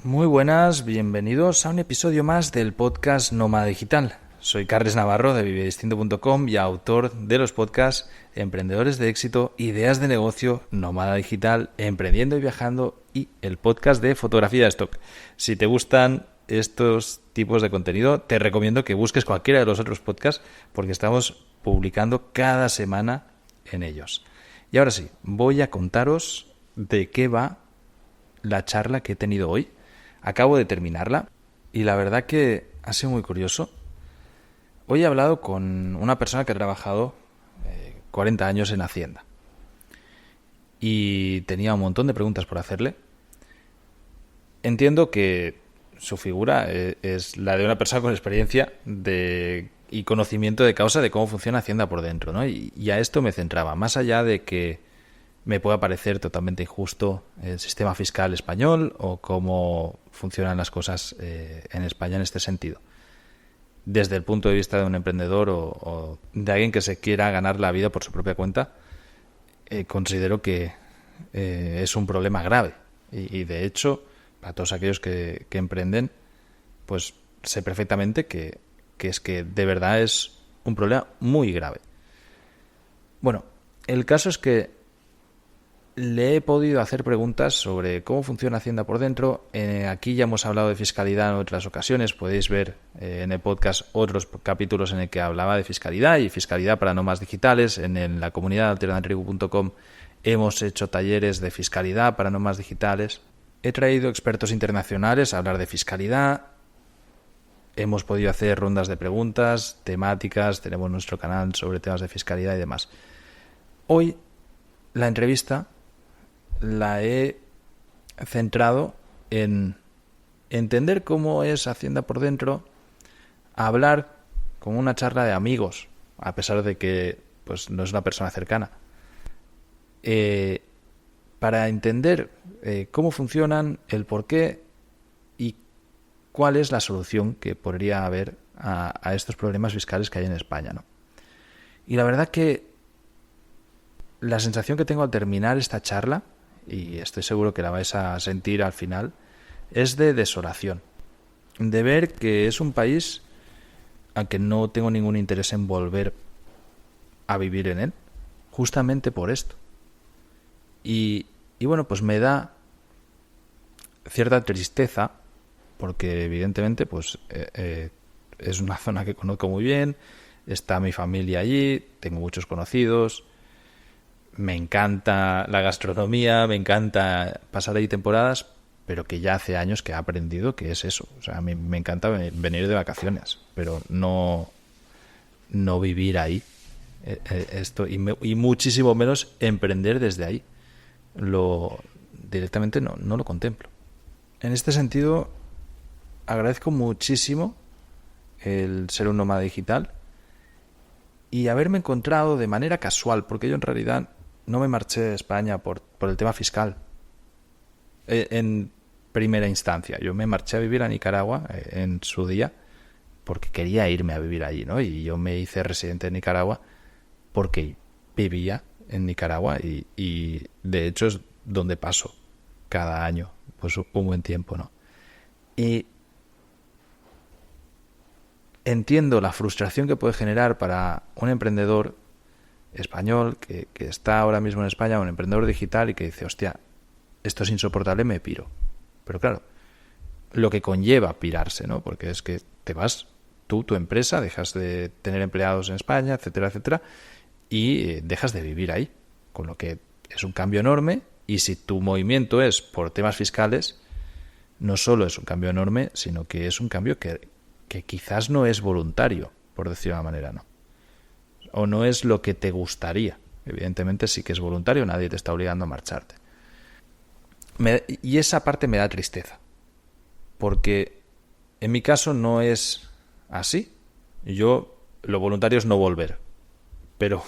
Muy buenas, bienvenidos a un episodio más del podcast Nómada Digital. Soy Carles Navarro de vivedistinto.com y autor de los podcasts Emprendedores de Éxito, Ideas de Negocio, Nómada Digital, Emprendiendo y Viajando y el podcast de Fotografía de Stock. Si te gustan estos tipos de contenido, te recomiendo que busques cualquiera de los otros podcasts porque estamos publicando cada semana en ellos. Y ahora sí, voy a contaros de qué va la charla que he tenido hoy. Acabo de terminarla y la verdad que ha sido muy curioso. Hoy he hablado con una persona que ha trabajado 40 años en Hacienda y tenía un montón de preguntas por hacerle. Entiendo que su figura es la de una persona con experiencia y conocimiento de causa de cómo funciona Hacienda por dentro, ¿no? Y a esto me centraba, más allá de que me pueda parecer totalmente injusto el sistema fiscal español o cómo funcionan las cosas en España en este sentido. Desde el punto de vista de un emprendedor o de alguien que se quiera ganar la vida por su propia cuenta, considero que es un problema grave. Y de hecho, para todos aquellos que emprenden, pues sé perfectamente que es que de verdad es un problema muy grave. Bueno, el caso es que le he podido hacer preguntas sobre cómo funciona Hacienda por dentro. Aquí ya hemos hablado de fiscalidad en otras ocasiones. Podéis ver en el podcast otros capítulos en el que hablaba de fiscalidad y fiscalidad para nómadas digitales. En la comunidad alternatribu.com hemos hecho talleres de fiscalidad para nómadas digitales. He traído expertos internacionales a hablar de fiscalidad. Hemos podido hacer rondas de preguntas temáticas. Tenemos nuestro canal sobre temas de fiscalidad y demás. Hoy la entrevista la he centrado en entender cómo es Hacienda por dentro, hablar como una charla de amigos, a pesar de que pues no es una persona cercana, para entender cómo funcionan, el por qué y cuál es la solución que podría haber a estos problemas fiscales que hay en España, ¿no? Y la verdad que la sensación que tengo al terminar esta charla, y estoy seguro que la vais a sentir al final, es de desolación. De ver que es un país al que no tengo ningún interés en volver a vivir en él, justamente por esto. Y bueno, pues me da cierta tristeza, porque evidentemente pues es una zona que conozco muy bien, está mi familia allí, tengo muchos conocidos. Me encanta la gastronomía, me encanta pasar ahí temporadas, pero que ya hace años que he aprendido que es eso. O sea, a mí me encanta venir de vacaciones, pero no vivir ahí. Esto y muchísimo menos emprender desde ahí. Directamente no lo contemplo. En este sentido, agradezco muchísimo el ser un nómada digital y haberme encontrado de manera casual, porque yo en realidad no me marché de España por el tema fiscal en primera instancia. Yo me marché a vivir a Nicaragua en su día porque quería irme a vivir allí, ¿no? Y yo me hice residente de Nicaragua porque vivía en Nicaragua y de hecho es donde paso cada año pues un buen tiempo, ¿no? Y entiendo la frustración que puede generar para un emprendedor español que está ahora mismo en España, un emprendedor digital y que dice, hostia, esto es insoportable, me piro. Pero claro, lo que conlleva pirarse, ¿no? Porque es que te vas tú, tu empresa, dejas de tener empleados en España, etcétera, etcétera, y dejas de vivir ahí. Con lo que es un cambio enorme y si tu movimiento es por temas fiscales, no solo es un cambio enorme, sino que es un cambio que quizás no es voluntario, por decirlo de una manera, ¿no? O no es lo que te gustaría. Evidentemente sí que es voluntario, nadie te está obligando a marcharte. Y esa parte me da tristeza, porque en mi caso no es así. Lo voluntario es no volver, pero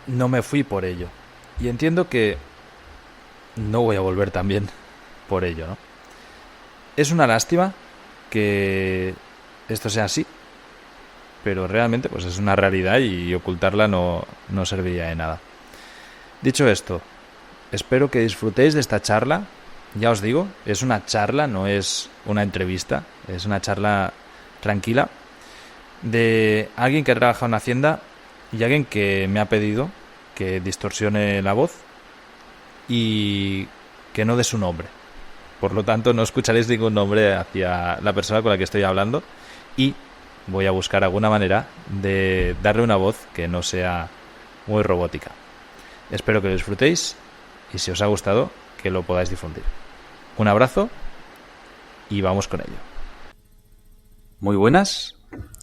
no me fui por ello. Y entiendo que no voy a volver también por ello, ¿no? Es una lástima que esto sea así, pero realmente pues es una realidad y ocultarla no serviría de nada. Dicho esto, espero que disfrutéis de esta charla ya os digo, es una charla, no es una entrevista, es una charla tranquila de alguien que ha trabajado en Hacienda y alguien que me ha pedido que distorsione la voz y que no dé su nombre. Por lo tanto, no escucharéis ningún nombre hacia la persona con la que estoy hablando y voy a buscar alguna manera de darle una voz que no sea muy robótica. Espero que lo disfrutéis y si os ha gustado, que lo podáis difundir. Un abrazo y vamos con ello. Muy buenas.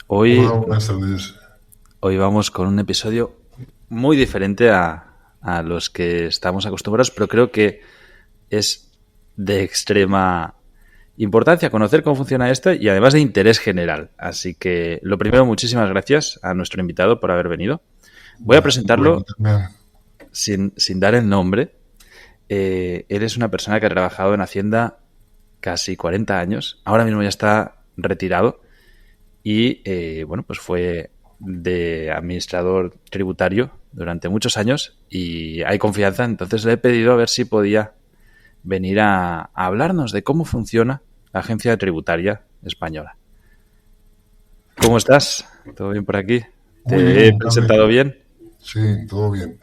Hola, buenas tardes. Hoy vamos con un episodio muy diferente a los que estamos acostumbrados, pero creo que es de extrema importancia conocer cómo funciona esto y además de interés general. Así que, lo primero, muchísimas gracias a nuestro invitado por haber venido. Voy a presentarlo sin dar el nombre. Él es una persona que ha trabajado en Hacienda casi 40 años. Ahora mismo ya está retirado y, bueno, pues fue de administrador tributario durante muchos años y hay confianza. Entonces le he pedido a ver si podía venir a hablarnos de cómo funciona la Agencia Tributaria Española. ¿Cómo estás? ¿Todo bien por aquí? ¿Te he presentado bien? Sí, todo bien.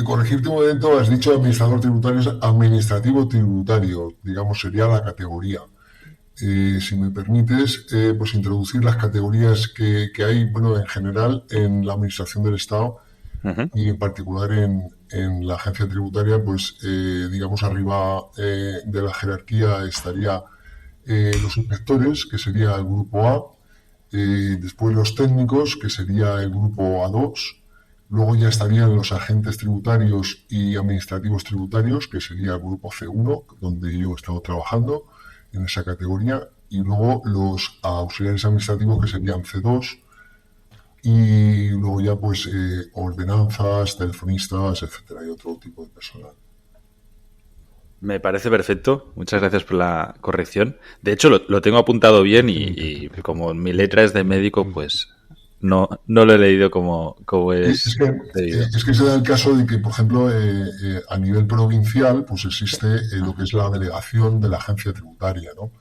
Corregirte un momento, has dicho administrador tributario, es administrativo tributario, digamos, sería la categoría. Si me permites, pues introducir las categorías que hay, bueno, en general en la administración del Estado y en particular en la agencia tributaria, pues digamos arriba de la jerarquía estaría los inspectores, que sería el grupo A, después los técnicos, que sería el grupo A2, luego ya estarían los agentes tributarios y administrativos tributarios, que sería el grupo C1, donde yo he estado trabajando en esa categoría, y luego los auxiliares administrativos, que serían C2, y luego ya pues ordenanzas, telefonistas, etcétera, y otro tipo de personal. Me parece perfecto. Muchas gracias por la corrección. De hecho, lo tengo apuntado bien y como mi letra es de médico, pues no lo he leído como es debido. Es que se da el caso de que, por ejemplo, a nivel provincial, pues existe lo que es la delegación de la agencia tributaria, ¿no?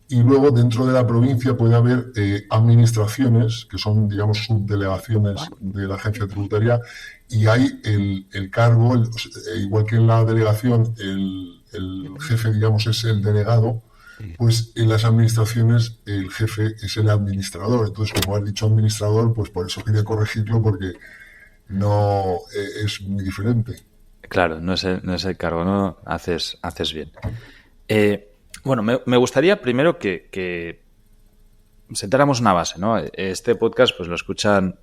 Y luego dentro de la provincia puede haber administraciones que son, digamos, subdelegaciones de la agencia tributaria y hay el cargo, igual que en la delegación el jefe, digamos, es el delegado, pues en las administraciones el jefe es el administrador. Entonces, como has dicho administrador, pues por eso quería corregirlo porque no es muy diferente. Claro, no es el cargo, ¿no? Haces bien. Bueno, me gustaría primero que sentáramos una base, ¿no? Este podcast pues lo escuchan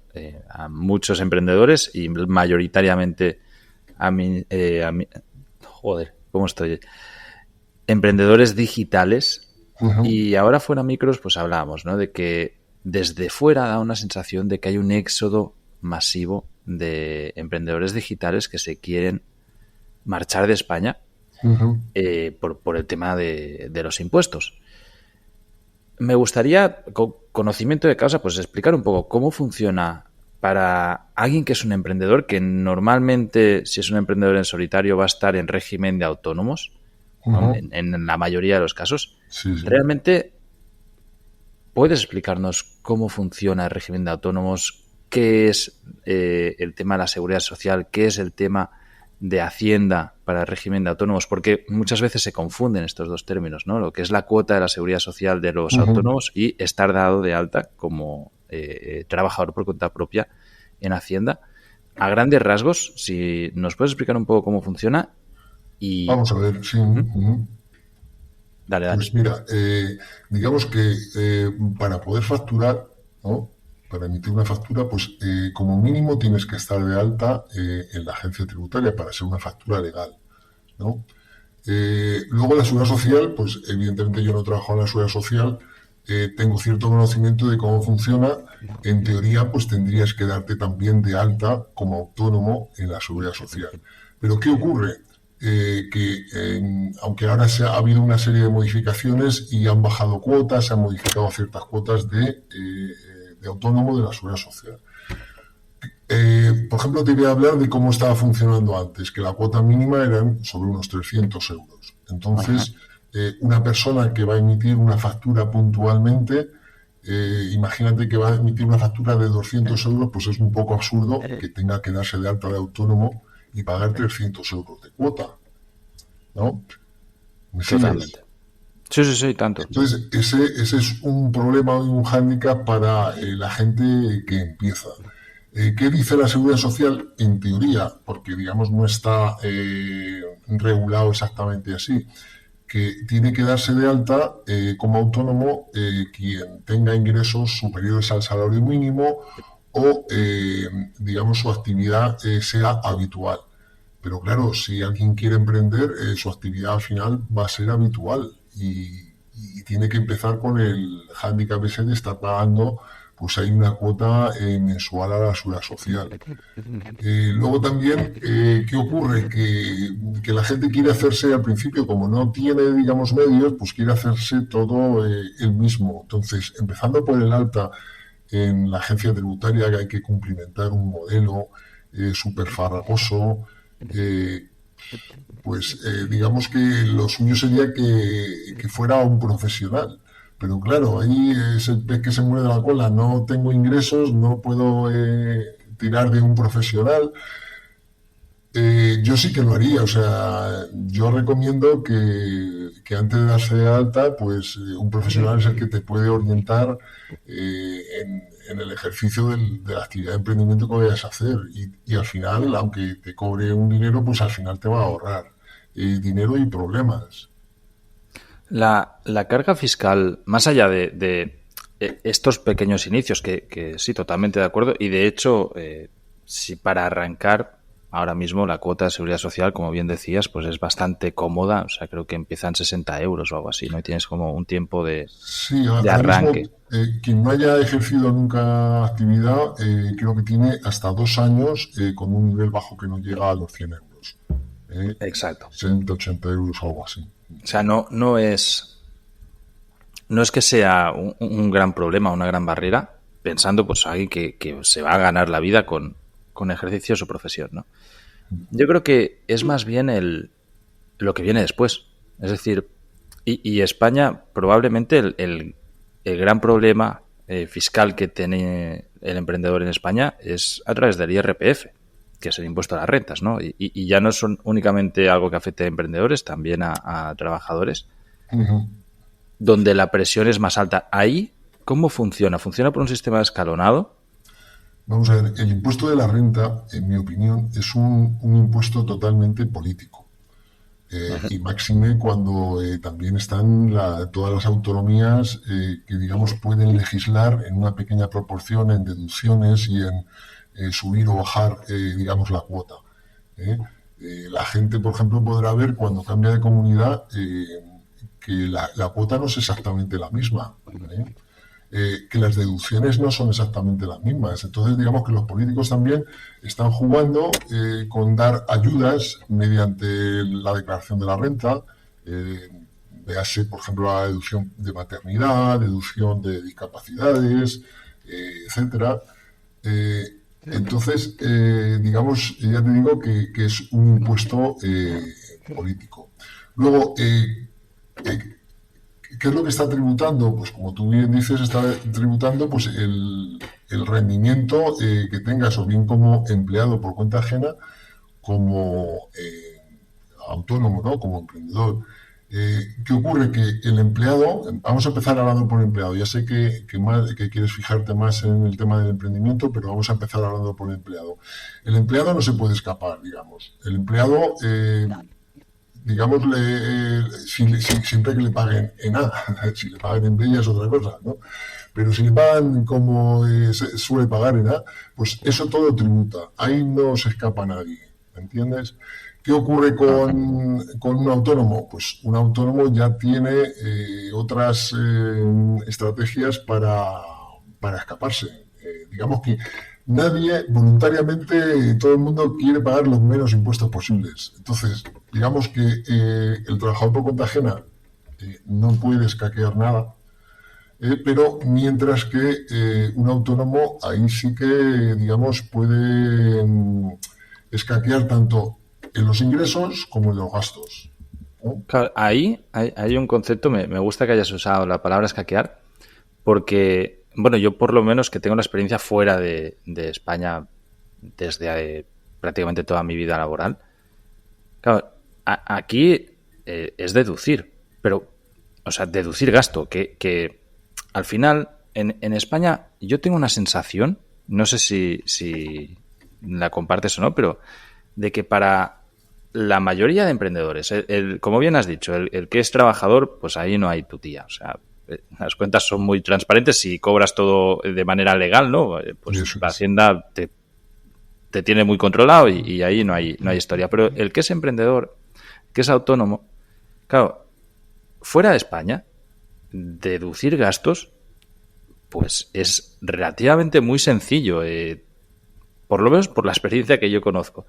a muchos emprendedores y mayoritariamente joder, ¿cómo estoy? Emprendedores digitales. Y ahora fuera micros pues hablábamos, ¿no? De que desde fuera da una sensación de que hay un éxodo masivo de emprendedores digitales que se quieren marchar de España. Por el tema de los impuestos. Me gustaría, con conocimiento de causa, pues explicar un poco cómo funciona para alguien que es un emprendedor, que normalmente, si es un emprendedor en solitario, va a estar en régimen de autónomos, ¿no? En la mayoría de los casos. Sí. Realmente, ¿puedes explicarnos cómo funciona el régimen de autónomos? ¿Qué es el tema de la seguridad social? ¿Qué es el tema de Hacienda para el régimen de autónomos? Porque muchas veces se confunden estos dos términos, ¿no? Lo que es la cuota de la seguridad social de los autónomos y estar dado de alta como trabajador por cuenta propia en Hacienda. A grandes rasgos, si nos puedes explicar un poco cómo funciona y... Vamos a ver, sí. Dale. Pues mira, digamos que para poder facturar, ¿no? Para emitir una factura, pues como mínimo tienes que estar de alta en la agencia tributaria para ser una factura legal, ¿no? Luego la seguridad social, pues evidentemente yo no trabajo en la seguridad social, tengo cierto conocimiento de cómo funciona. En teoría, pues tendrías que darte también de alta como autónomo en la seguridad social. Pero ¿qué ocurre? Aunque ahora ha habido una serie de modificaciones y han bajado cuotas, se han modificado ciertas cuotas de autónomo de la seguridad social. Por ejemplo, te voy a hablar de cómo estaba funcionando antes, que la cuota mínima eran sobre unos 300 euros. Ajá. Entonces, una persona que va a emitir una factura puntualmente, imagínate que va a emitir una factura de 200 euros, pues es un poco absurdo que tenga que darse de alta de autónomo y pagar 300 euros de cuota, ¿no? ¿Me sigues? Totalmente. Sí, sí, sí, tanto. Entonces, ese es un problema y un hándicap para la gente que empieza. ¿Qué dice la Seguridad Social? En teoría, porque digamos no está regulado exactamente así, que tiene que darse de alta como autónomo quien tenga ingresos superiores al salario mínimo o, digamos, su actividad sea habitual. Pero claro, si alguien quiere emprender, su actividad al final va a ser habitual y tiene que empezar con el hándicap ese de estar pagando, pues hay una cuota mensual a la seguridad social. Luego también, ¿qué ocurre? Que la gente quiere hacerse al principio, como no tiene, digamos, medios, pues quiere hacerse todo él mismo. Entonces, empezando por el alta en la agencia tributaria, que hay que cumplimentar un modelo súper farragoso, eh, pues digamos que lo suyo sería que fuera un profesional. Pero claro, ahí es el pez que se muerde la cola. No tengo ingresos, no puedo tirar de un profesional. Yo sí que lo haría, o sea, yo recomiendo que antes de darse de alta, pues un profesional es el que te puede orientar en el ejercicio de la actividad de emprendimiento que vayas a hacer y al final, aunque te cobre un dinero, pues al final te va a ahorrar dinero y problemas. La carga fiscal, más allá de estos pequeños inicios, que sí, totalmente de acuerdo, y de hecho, si para arrancar, ahora mismo la cuota de seguridad social, como bien decías, pues es bastante cómoda, o sea, creo que empiezan 60 euros o algo así, ¿no? Y tienes como un tiempo Sí, de ahora mismo arranque. quien no haya ejercido nunca actividad, creo que tiene hasta 2 años con un nivel bajo que no llega a los 100 euros. Eh, Exacto. 60, 80 euros, algo así. O sea, no es que sea un gran problema, una gran barrera, pensando pues alguien que se va a ganar la vida con ejercicio de su profesión, ¿no? Yo creo que es más bien lo que viene después. Es decir, y España probablemente el gran problema fiscal que tiene el emprendedor en España es a través del IRPF, que es el impuesto a las rentas, ¿no? Y ya no son únicamente algo que afecte a emprendedores, también a trabajadores, Ujú. donde la presión es más alta. Ahí, ¿cómo funciona? ¿Funciona por un sistema escalonado? Vamos a ver, el impuesto de la renta, en mi opinión, es un impuesto totalmente político. Y máxime cuando también están todas las autonomías que, digamos, pueden legislar en una pequeña proporción en deducciones y en subir o bajar, digamos, la cuota. ¿eh? La gente, por ejemplo, podrá ver cuando cambia de comunidad que la cuota no es exactamente la misma. Que las deducciones no son exactamente las mismas. Entonces, digamos que los políticos también están jugando con dar ayudas mediante la declaración de la renta. Véase, por ejemplo, la deducción de maternidad, deducción de discapacidades, etcétera. Eh, entonces, digamos, ya te digo que es un impuesto político. Luego, ¿qué es lo que está tributando? Pues como tú bien dices, está tributando pues el rendimiento que tengas o bien como empleado por cuenta ajena como autónomo, ¿no? Como emprendedor. ¿Qué ocurre? Que el empleado, vamos a empezar hablando por empleado, ya sé que quieres fijarte más en el tema del emprendimiento, pero vamos a empezar hablando por empleado. El empleado no se puede escapar, digamos. El empleado digamos, siempre que le paguen en A, si le pagan en B ya es otra cosa, ¿no? Pero si le pagan como se suele pagar en A, pues eso todo tributa. Ahí no se escapa nadie, ¿me entiendes? ¿Qué ocurre con un autónomo? Pues un autónomo ya tiene otras estrategias para escaparse. Digamos que nadie voluntariamente, todo el mundo quiere pagar los menos impuestos posibles. Entonces, digamos que el trabajador por cuenta ajena no puede escaquear nada. pero mientras que un autónomo ahí sí que, digamos, puede escaquear tanto en los ingresos como en los gastos, ¿no? Claro, ahí hay un concepto, me gusta que hayas usado la palabra escaquear, porque, bueno, yo por lo menos que tengo la experiencia fuera de España desde prácticamente toda mi vida laboral, claro, aquí es deducir, pero, o sea, deducir gasto, que al final, en España, yo tengo una sensación, no sé si la compartes o no, pero de que para la mayoría de emprendedores, como bien has dicho, el que es trabajador, pues ahí no hay tutía. O sea, las cuentas son muy transparentes si cobras todo de manera legal, ¿no? Pues Eso la es. Hacienda te tiene muy controlado y ahí no hay historia. Pero el que es emprendedor, que es autónomo, claro, fuera de España, deducir gastos, pues es relativamente muy sencillo. Por lo menos por la experiencia que yo conozco.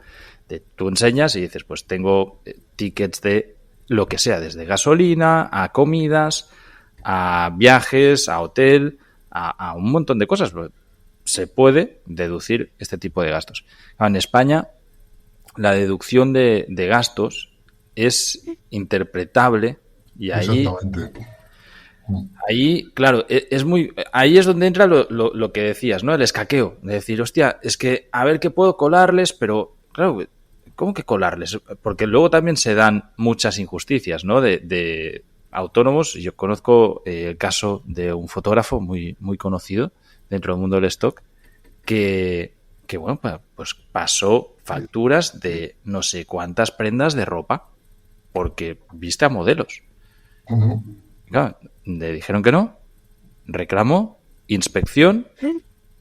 Tú enseñas y dices, pues tengo tickets de lo que sea, desde gasolina, a comidas, a viajes, a hotel, a un montón de cosas. Se puede deducir este tipo de gastos. En España, la deducción de gastos es interpretable y Exactamente. ahí, claro, ahí es donde entra lo que decías, ¿no? El escaqueo. De decir, hostia, es que a ver qué puedo colarles, pero, claro, ¿cómo que colarles? Porque luego también se dan muchas injusticias, ¿no? De autónomos. Yo conozco el caso de un fotógrafo muy, muy conocido dentro del mundo del stock que bueno, pues pasó facturas de no sé cuántas prendas de ropa porque viste a modelos. Ujú. Claro, le dijeron que no, reclamó, inspección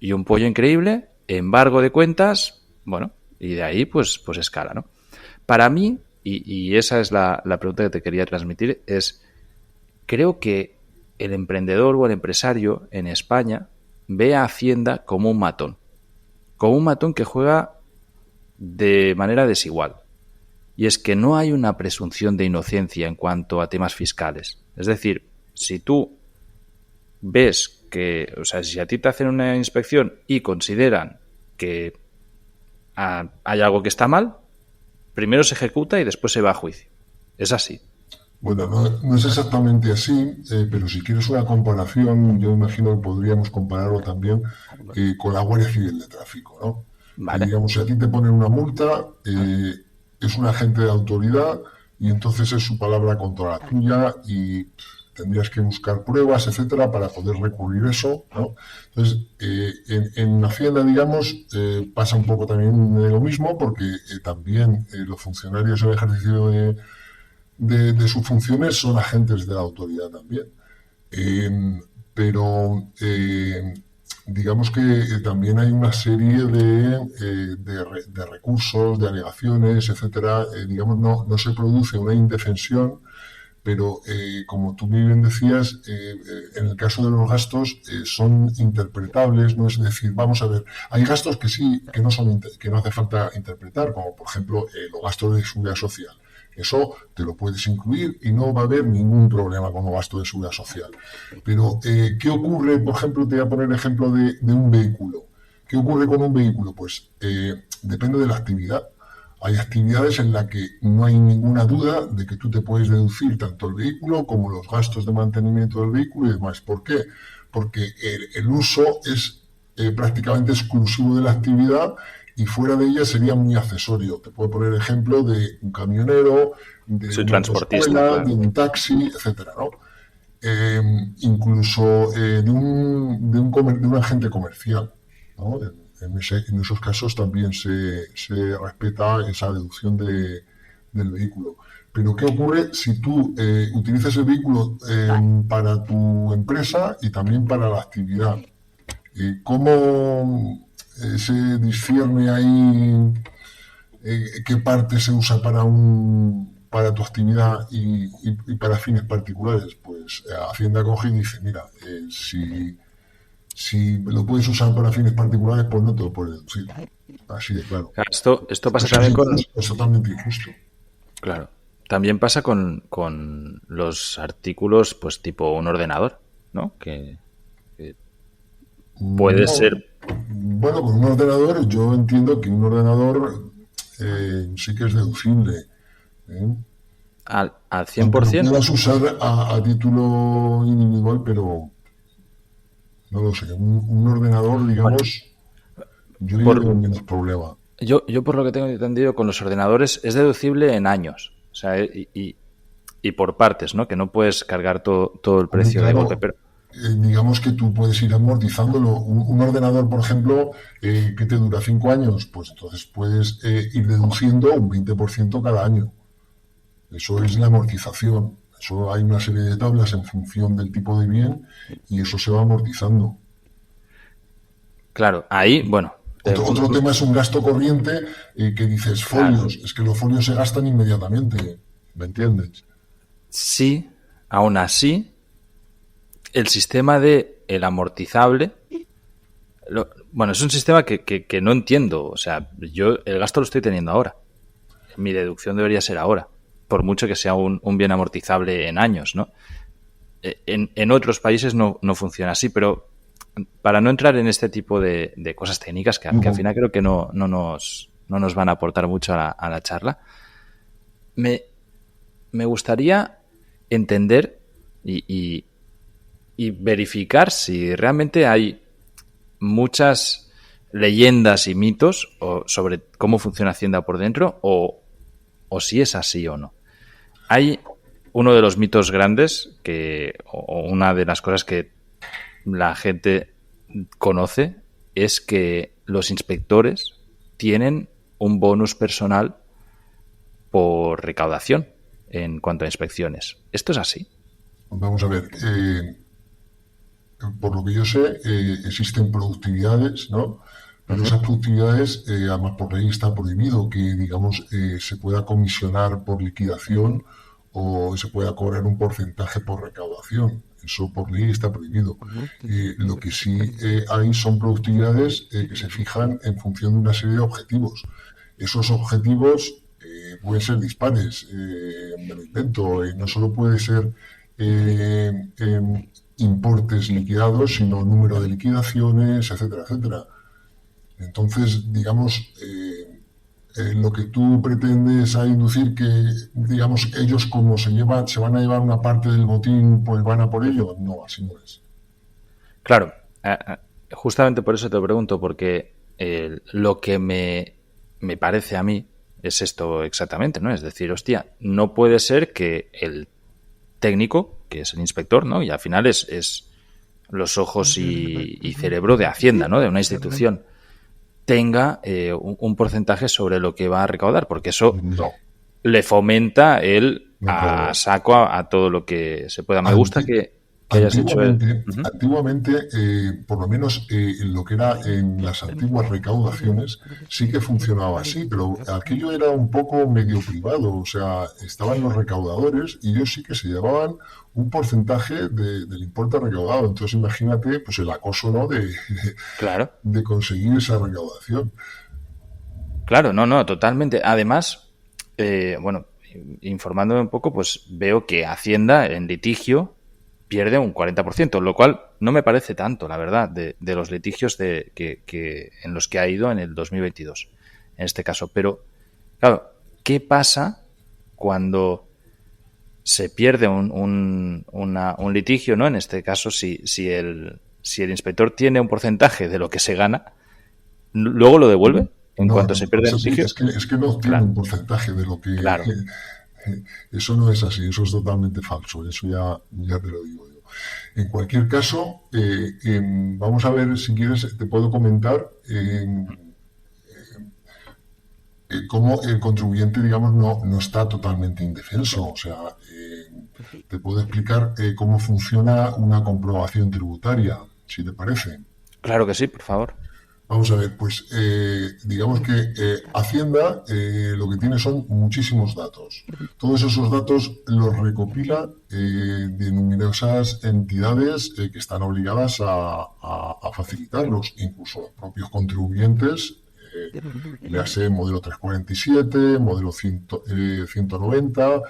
y un pollo increíble, embargo de cuentas, bueno, y de ahí pues escala, ¿no? Para mí, y esa es la pregunta que te quería transmitir, es, creo que el emprendedor o el empresario en España ve a Hacienda como un matón que juega de manera desigual. Y es que no hay una presunción de inocencia en cuanto a temas fiscales. Es decir, si tú ves que, o sea, si a ti te hacen una inspección y consideran que hay algo que está mal, primero se ejecuta y después se va a juicio. Es así. Bueno, no es exactamente así, pero si quieres una comparación, yo imagino que podríamos compararlo también con la Guardia Civil de Tráfico, ¿no? Vale. Digamos, si a ti te ponen una multa, es un agente de autoridad y entonces es su palabra contra la tuya y tendrías que buscar pruebas, etcétera, para poder recurrir eso, ¿no? Entonces, en Hacienda, digamos, pasa un poco también lo mismo, porque también los funcionarios en ejercicio de sus funciones son agentes de la autoridad también. Pero digamos que también hay una serie de recursos, de alegaciones, etcétera. Digamos, no se produce una indefensión, pero como tú muy bien decías, en el caso de los gastos son interpretables, ¿no? Es decir, vamos a ver, hay gastos que sí, que no hace falta interpretar, como por ejemplo los gastos de seguridad social. Eso te lo puedes incluir y no va a haber ningún problema con los gastos de seguridad social. Pero, ¿qué ocurre? Por ejemplo, te voy a poner el ejemplo de un vehículo. ¿Qué ocurre con un vehículo? Pues depende de la actividad. Hay actividades en las que no hay ninguna duda de que tú te puedes deducir tanto el vehículo como los gastos de mantenimiento del vehículo y demás. ¿Por qué? Porque el uso es prácticamente exclusivo de la actividad y fuera de ella sería muy accesorio. Te puedo poner ejemplo de un camionero, de Soy una transportista, autoescuela, de claro. un taxi, etcétera, ¿no? Incluso de un agente comercial, ¿no? En esos casos también se respeta esa deducción del vehículo. Pero ¿qué ocurre si tú utilizas el vehículo para tu empresa y también para la actividad? ¿Cómo se discierne ahí qué parte se usa para tu actividad y para fines particulares? Pues Hacienda coge y dice, mira, si lo puedes usar para fines particulares, pues no te lo puedes deducir. Así de claro. Claro, esto pasa Eso es también injusto, es totalmente injusto. claro, también pasa con los artículos, pues tipo un ordenador. ¿no? Que puede No, ser bueno, con un ordenador, yo entiendo que un ordenador sí que es deducible, ¿eh? al Aunque lo 100%. puedas usar a título individual, pero no lo sé. Un ordenador, Bueno, digamos, yo le por, veo menos problema. yo por lo que tengo entendido con los ordenadores es deducible en años, o sea, y por partes, ¿no? Que no puedes cargar todo el Hombre, precio de golpe, claro, pero digamos que tú puedes ir amortizándolo. Un ordenador, por ejemplo, que te dura 5 años, pues entonces puedes ir deduciendo un 20% cada año. Eso es la amortización. Eso hay una serie de tablas en función del tipo de bien y eso se va amortizando. claro, ahí, bueno, Otro tema es un gasto corriente que dices claro, folios. Es que los folios se gastan inmediatamente. ¿Me entiendes? sí, aún así, el sistema de el amortizable, bueno, es un sistema que no entiendo, o sea, yo el gasto lo estoy teniendo ahora, mi deducción debería ser ahora, por mucho que sea un bien amortizable en años, ¿no? En otros países no funciona así, pero para no entrar en este tipo de cosas técnicas que al Ujú. final creo que no nos van a aportar mucho a la charla, me, me gustaría entender y, y verificar si realmente hay muchas leyendas y mitos sobre cómo funciona Hacienda por dentro o si es así o no. Hay uno de los mitos grandes o una de las cosas que la gente conoce es que los inspectores tienen un bonus personal por recaudación en cuanto a inspecciones. ¿Esto es así? Vamos a ver. Por lo que yo sé, existen productividades, ¿no? Pero Ujú. esas productividades, además por ley está prohibido que, digamos, se pueda comisionar por liquidación o se pueda cobrar un porcentaje por recaudación. Eso por ley está prohibido. Lo que sí hay son productividades que se fijan en función de una serie de objetivos. Esos objetivos pueden ser dispares, me lo invento, no solo puede ser importes liquidados, sino número de liquidaciones, etcétera, etcétera. Entonces, digamos, lo que tú pretendes a inducir que, digamos, ellos como se van a llevar una parte del botín, pues van a por ello. No, así no es. Claro, justamente por eso te lo pregunto, porque lo que me parece a mí es esto exactamente, ¿no? Es decir, hostia, no puede ser que el técnico, que es el inspector, ¿no? Y al final es los ojos y cerebro de Hacienda, ¿no? De una institución, tenga un porcentaje sobre lo que va a recaudar, porque eso No, le fomenta el no, a claro. saco a todo lo que se pueda. Me gusta Anti- que hayas hecho el... Ujú. Antiguamente, por lo menos en lo que era en las antiguas recaudaciones, sí que funcionaba así, pero aquello era un poco medio privado, o sea, estaban los recaudadores y ellos sí que se llevaban un porcentaje del importe recaudado. Entonces, imagínate, pues el acoso, ¿no? Claro. De conseguir esa recaudación. Claro, no, totalmente. Además, bueno, informándome un poco, pues veo que Hacienda en litigio pierde un 40%, lo cual no me parece tanto, la verdad, de los litigios en los que ha ido en el 2022, en este caso. Pero, claro, ¿qué pasa cuando se pierde un litigio, ¿no? En este caso, si el inspector tiene un porcentaje de lo que se gana, luego lo devuelve en No, cuanto no, se no pierde es el así, litigio. es que no tiene Claro, un porcentaje de lo que... claro. Eso no es así, eso es totalmente falso, eso ya te lo digo yo. En cualquier caso, vamos a ver si quieres, te puedo comentar cómo el contribuyente, digamos, no está totalmente indefenso. O sea, te puedo explicar cómo funciona una comprobación tributaria, si te parece. Claro que sí, por favor. Vamos a ver, pues digamos que Hacienda lo que tiene son muchísimos datos. Todos esos datos los recopila de numerosas entidades que están obligadas a facilitarlos, incluso los propios contribuyentes, le hace modelo 347, modelo 190,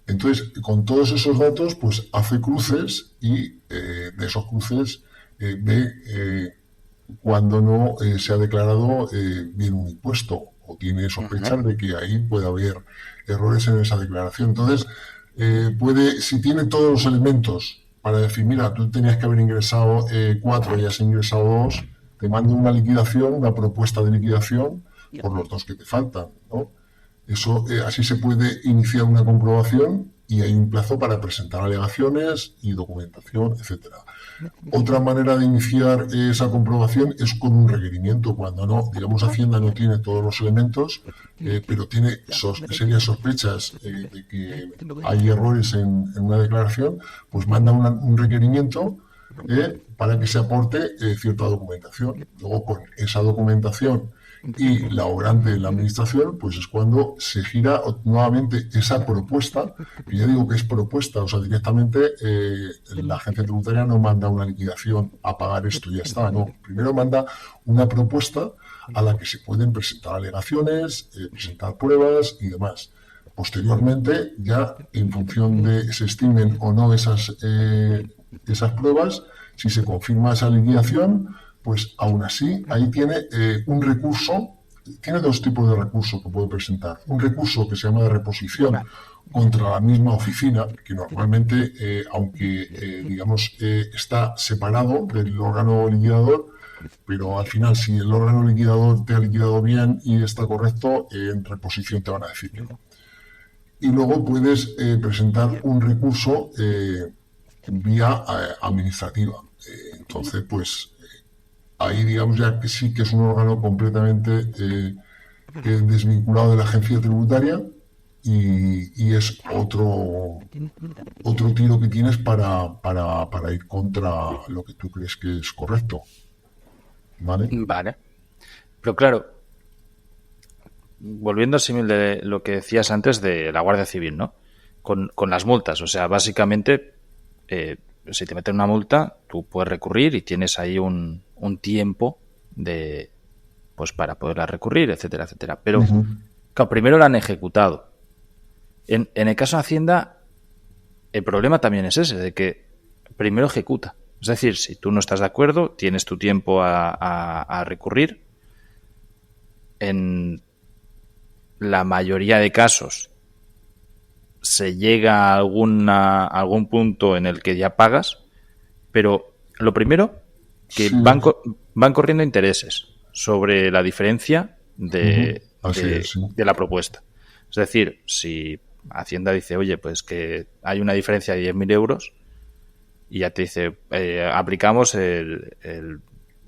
Entonces, con todos esos datos, pues hace cruces y de esos cruces ve cuando no se ha declarado bien un impuesto o tiene sospechas de que ahí puede haber errores en esa declaración. Entonces, si tiene todos los elementos para decir, mira, tú tenías que haber ingresado 4 y has ingresado 2, te mando una liquidación, una propuesta de liquidación por los 2 que te faltan, ¿no? Eso, así se puede iniciar una comprobación y hay un plazo para presentar alegaciones y documentación, etcétera. Otra manera de iniciar esa comprobación es con un requerimiento, cuando no, digamos, Hacienda no tiene todos los elementos, pero tiene serias sospechas de que hay errores en una declaración, pues manda un requerimiento para que se aporte cierta documentación. Luego, con esa documentación y la obrante de la administración, pues es cuando se gira nuevamente esa propuesta, que ya digo que es propuesta, o sea, directamente la agencia tributaria no manda una liquidación a pagar esto y ya está, no. Primero manda una propuesta a la que se pueden presentar alegaciones, presentar pruebas y demás. Posteriormente, ya en función de se estimen o no esas pruebas, si se confirma esa liquidación, pues aún así, ahí tiene un recurso, tiene 2 tipos de recursos que puede presentar. Un recurso que se llama de reposición contra la misma oficina, que normalmente, aunque digamos está separado del órgano liquidador, pero al final si el órgano liquidador te ha liquidado bien y está correcto, en reposición te van a decir que no. Y luego puedes presentar un recurso vía administrativa. Entonces, pues ahí digamos ya que sí que es un órgano completamente desvinculado de la agencia tributaria y es otro tiro que tienes para ir contra lo que tú crees que es correcto. ¿Vale? Vale. Pero claro, volviendo al símil de lo que decías antes de la Guardia Civil, ¿no? Con las multas, o sea, básicamente, si te meten una multa, tú puedes recurrir y tienes ahí un tiempo de pues para poderla recurrir, etcétera, etcétera. Pero, claro, primero la han ejecutado. En el caso de Hacienda, el problema también es ese, de que primero ejecuta. Es decir, si tú no estás de acuerdo, tienes tu tiempo a recurrir. En la mayoría de casos se llega a algún punto en el que ya pagas, pero lo primero, que Sí. van corriendo intereses sobre la diferencia de la propuesta. Es decir, si Hacienda dice, oye, pues que hay una diferencia de 10.000 euros y ya te dice, aplicamos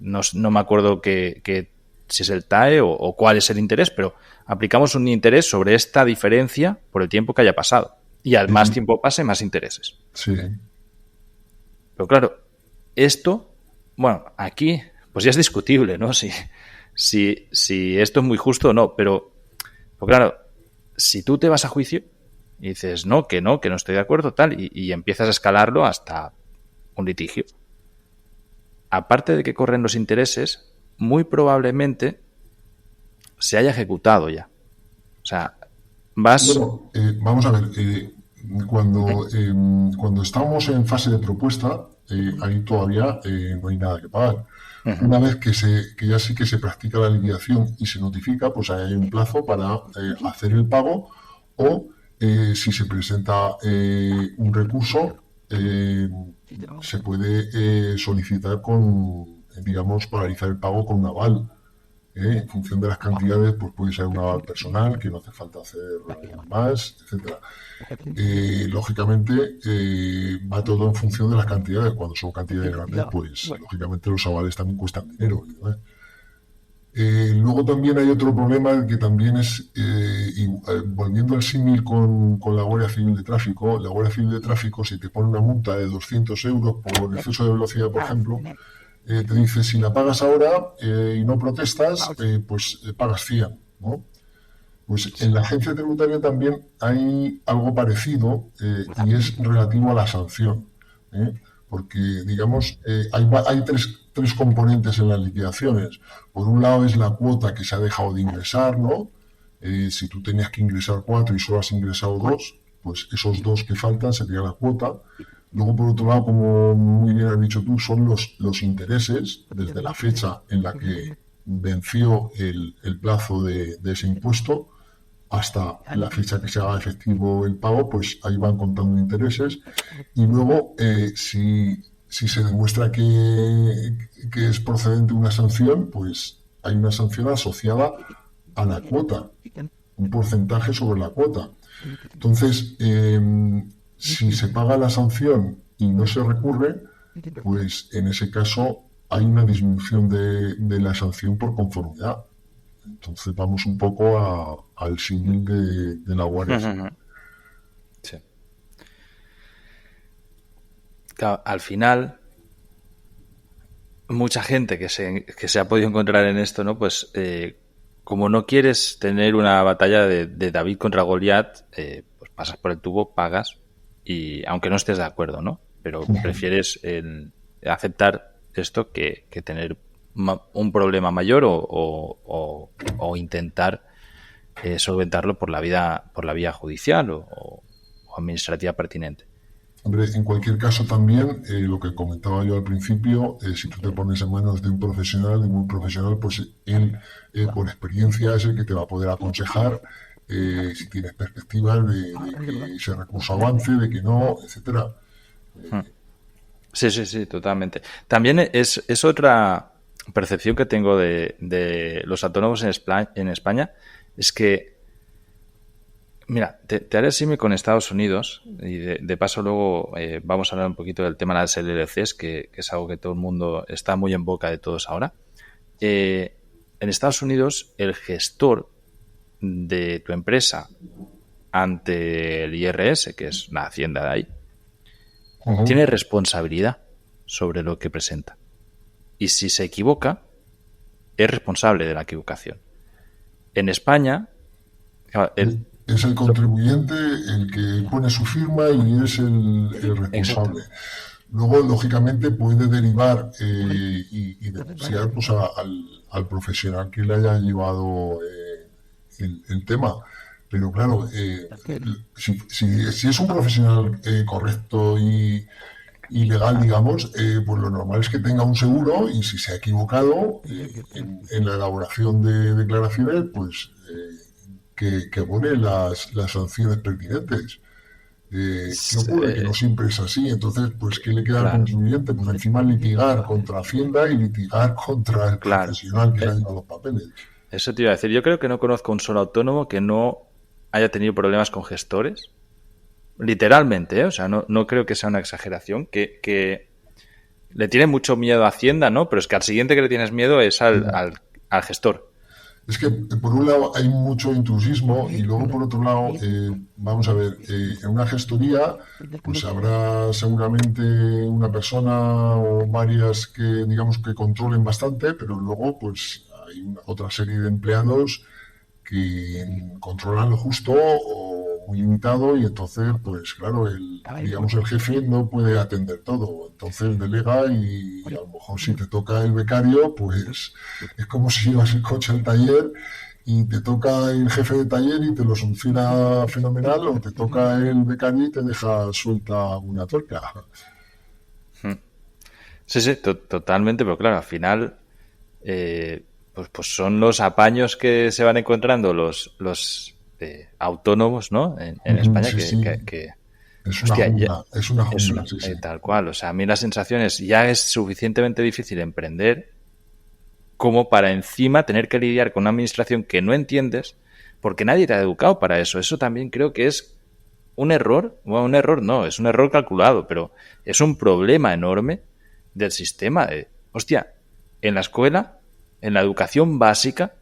no me acuerdo si es el TAE o cuál es el interés, pero aplicamos un interés sobre esta diferencia por el tiempo que haya pasado. Y al más tiempo pase, más intereses. Sí. Pero claro, esto, bueno, aquí pues ya es discutible, ¿no? Si esto es muy justo o no, pero claro, si tú te vas a juicio y dices que no estoy de acuerdo, tal, y empiezas a escalarlo hasta un litigio. Aparte de que corren los intereses, muy probablemente se haya ejecutado ya. O sea, Bueno, vamos a ver, cuando estamos en fase de propuesta, ahí todavía no hay nada que pagar. Una vez que ya sí que se practica la liquidación y se notifica, pues hay un plazo para hacer el pago o si se presenta un recurso, se puede solicitar paralizar el pago con un aval. En función de las cantidades, pues puede ser un aval personal, que no hace falta hacer más, etcétera. Lógicamente, va todo en función de las cantidades. Cuando son cantidades grandes, pues lógicamente los avales también cuestan dinero. Luego también hay otro problema que también es, volviendo al símil con la Guardia Civil de Tráfico, la Guardia Civil de Tráfico, si te pone una multa de 200 euros por exceso de velocidad, por ejemplo, te dice, si la pagas ahora y no protestas, pues pagas 100, ¿no? Pues en la agencia tributaria también hay algo parecido y es relativo a la sanción, porque, digamos, hay tres componentes en las liquidaciones. Por un lado es la cuota que se ha dejado de ingresar, ¿no? Si tú tenías que ingresar 4 y solo has ingresado 2, pues esos 2 que faltan sería la cuota. Luego, por otro lado, como muy bien has dicho tú, son los intereses desde la fecha en la que venció el plazo de ese impuesto hasta la fecha que se haga efectivo el pago, pues ahí van contando intereses. Y luego, si se demuestra que es procedente una sanción, pues hay una sanción asociada a la cuota, un porcentaje sobre la cuota. Entonces, si se paga la sanción y no se recurre, pues en ese caso hay una disminución de la sanción por conformidad. Entonces vamos un poco al símil de la Guardia Civil. Sí. Claro, al final, mucha gente que se ha podido encontrar en esto, ¿no? Pues como no quieres tener una batalla de David contra Goliat, pues pasas por el tubo, pagas, y aunque no estés de acuerdo, ¿no? Pero prefieres aceptar esto que tener un problema mayor o intentar solventarlo por la vía judicial o administrativa pertinente. Hombre, en cualquier caso también, lo que comentaba yo al principio, si tú te pones en manos de un profesional, pues él, por experiencia, es el que te va a poder aconsejar si tienes perspectivas de que ese recurso avance, de que no, etcétera. Sí, totalmente. También es otra percepción que tengo de los autónomos en España, es que, mira, te haré símil con Estados Unidos y de paso luego vamos a hablar un poquito del tema de las LLCs, que es algo que todo el mundo está muy en boca de todos ahora. En Estados Unidos, el gestor de tu empresa ante el IRS, que es la hacienda de ahí, tiene responsabilidad sobre lo que presenta. Y si se equivoca, es responsable de la equivocación. En España, es el contribuyente el que pone su firma y es el responsable. Exacto. Luego, lógicamente, puede derivar y denunciar pues, al profesional que le haya llevado el tema. Pero claro, si es un profesional correcto y legal, digamos, pues lo normal es que tenga un seguro y si se ha equivocado en la elaboración de declaraciones, pues que abone las sanciones pertinentes. ¿Qué ocurre? Que no siempre es así. Entonces, pues, ¿qué le queda al contribuyente? Pues encima litigar contra Hacienda y litigar contra el profesional que le ha llevado los papeles. Eso te iba a decir. Yo creo que no conozco un solo autónomo que no haya tenido problemas con gestores. Literalmente, ¿eh? O sea, no creo que sea una exageración. Que le tiene mucho miedo a Hacienda, ¿no? Pero es que al siguiente que le tienes miedo es al gestor. Es que, por un lado, hay mucho intrusismo y luego, por otro lado, vamos a ver, en una gestoría, pues habrá seguramente una persona o varias que, digamos, que controlen bastante, pero luego, pues, hay otra serie de empleados que controlan lo justo o muy limitado y entonces, pues, claro, el jefe no puede atender todo. Entonces delega y a lo mejor si te toca el becario, pues es como si llevas el coche al taller y te toca el jefe de taller y te lo soluciona fenomenal, o te toca el becario y te deja suelta una tuerca. Sí, totalmente, pero claro, al final pues son los apaños que se van encontrando los autónomos, ¿no? En España, que es una jungla, tal cual. O sea, a mí la sensación es ya es suficientemente difícil emprender como para encima tener que lidiar con una administración que no entiendes porque nadie te ha educado para eso. Eso también creo que es un error. Bueno, un error no, es un error calculado, pero es un problema enorme del sistema. Hostia, en la escuela, en la educación básica,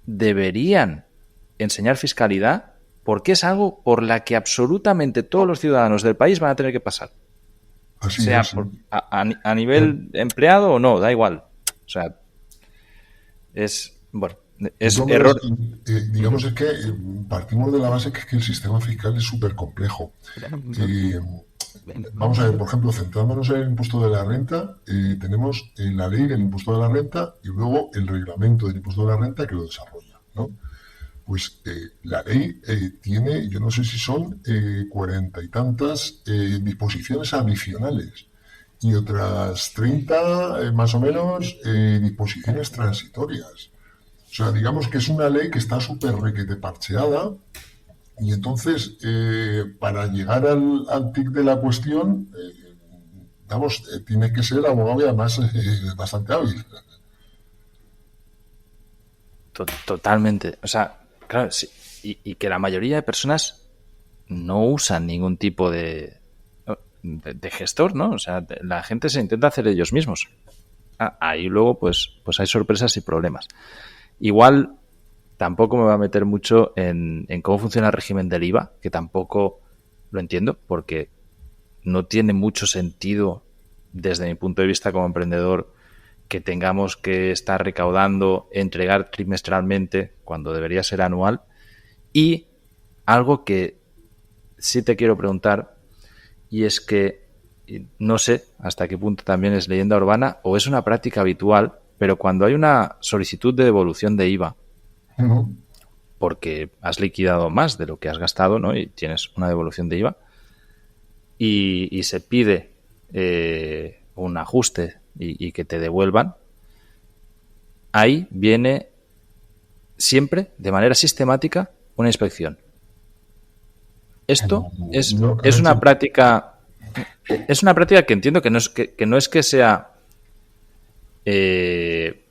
deberían enseñar fiscalidad porque es algo por la que absolutamente todos los ciudadanos del país van a tener que pasar. Así sea es. A nivel empleado o no, da igual. O sea, es error. Digamos es que partimos de la base que es que el sistema fiscal es súper complejo. Vamos a ver, por ejemplo, centrándonos en el impuesto de la renta, tenemos la ley del impuesto de la renta y luego el reglamento del impuesto de la renta que lo desarrolla, ¿no? Pues la ley tiene, yo no sé si son 40 y tantas disposiciones adicionales y otras 30 más o menos disposiciones transitorias. O sea, digamos que es una ley que está súper requete parcheada y entonces para llegar al tic de la cuestión, vamos, tiene que ser abogado y además bastante hábil. Totalmente. O sea, claro, sí. Y que la mayoría de personas no usan ningún tipo de gestor, ¿no? O sea, la gente se intenta hacer ellos mismos. Ahí luego, pues hay sorpresas y problemas. Igual tampoco me voy a meter mucho en cómo funciona el régimen del IVA, que tampoco lo entiendo, porque no tiene mucho sentido, desde mi punto de vista como emprendedor, que tengamos que estar recaudando, entregar trimestralmente, cuando debería ser anual. Y algo que sí te quiero preguntar, y es que no sé hasta qué punto también es leyenda urbana o es una práctica habitual, pero cuando hay una solicitud de devolución de IVA, porque has liquidado más de lo que has gastado, ¿no? Y tienes una devolución de IVA, y se pide un ajuste y que te devuelvan, ahí viene siempre, de manera sistemática, una inspección. Esto es una práctica. Es una práctica que entiendo que no es que sea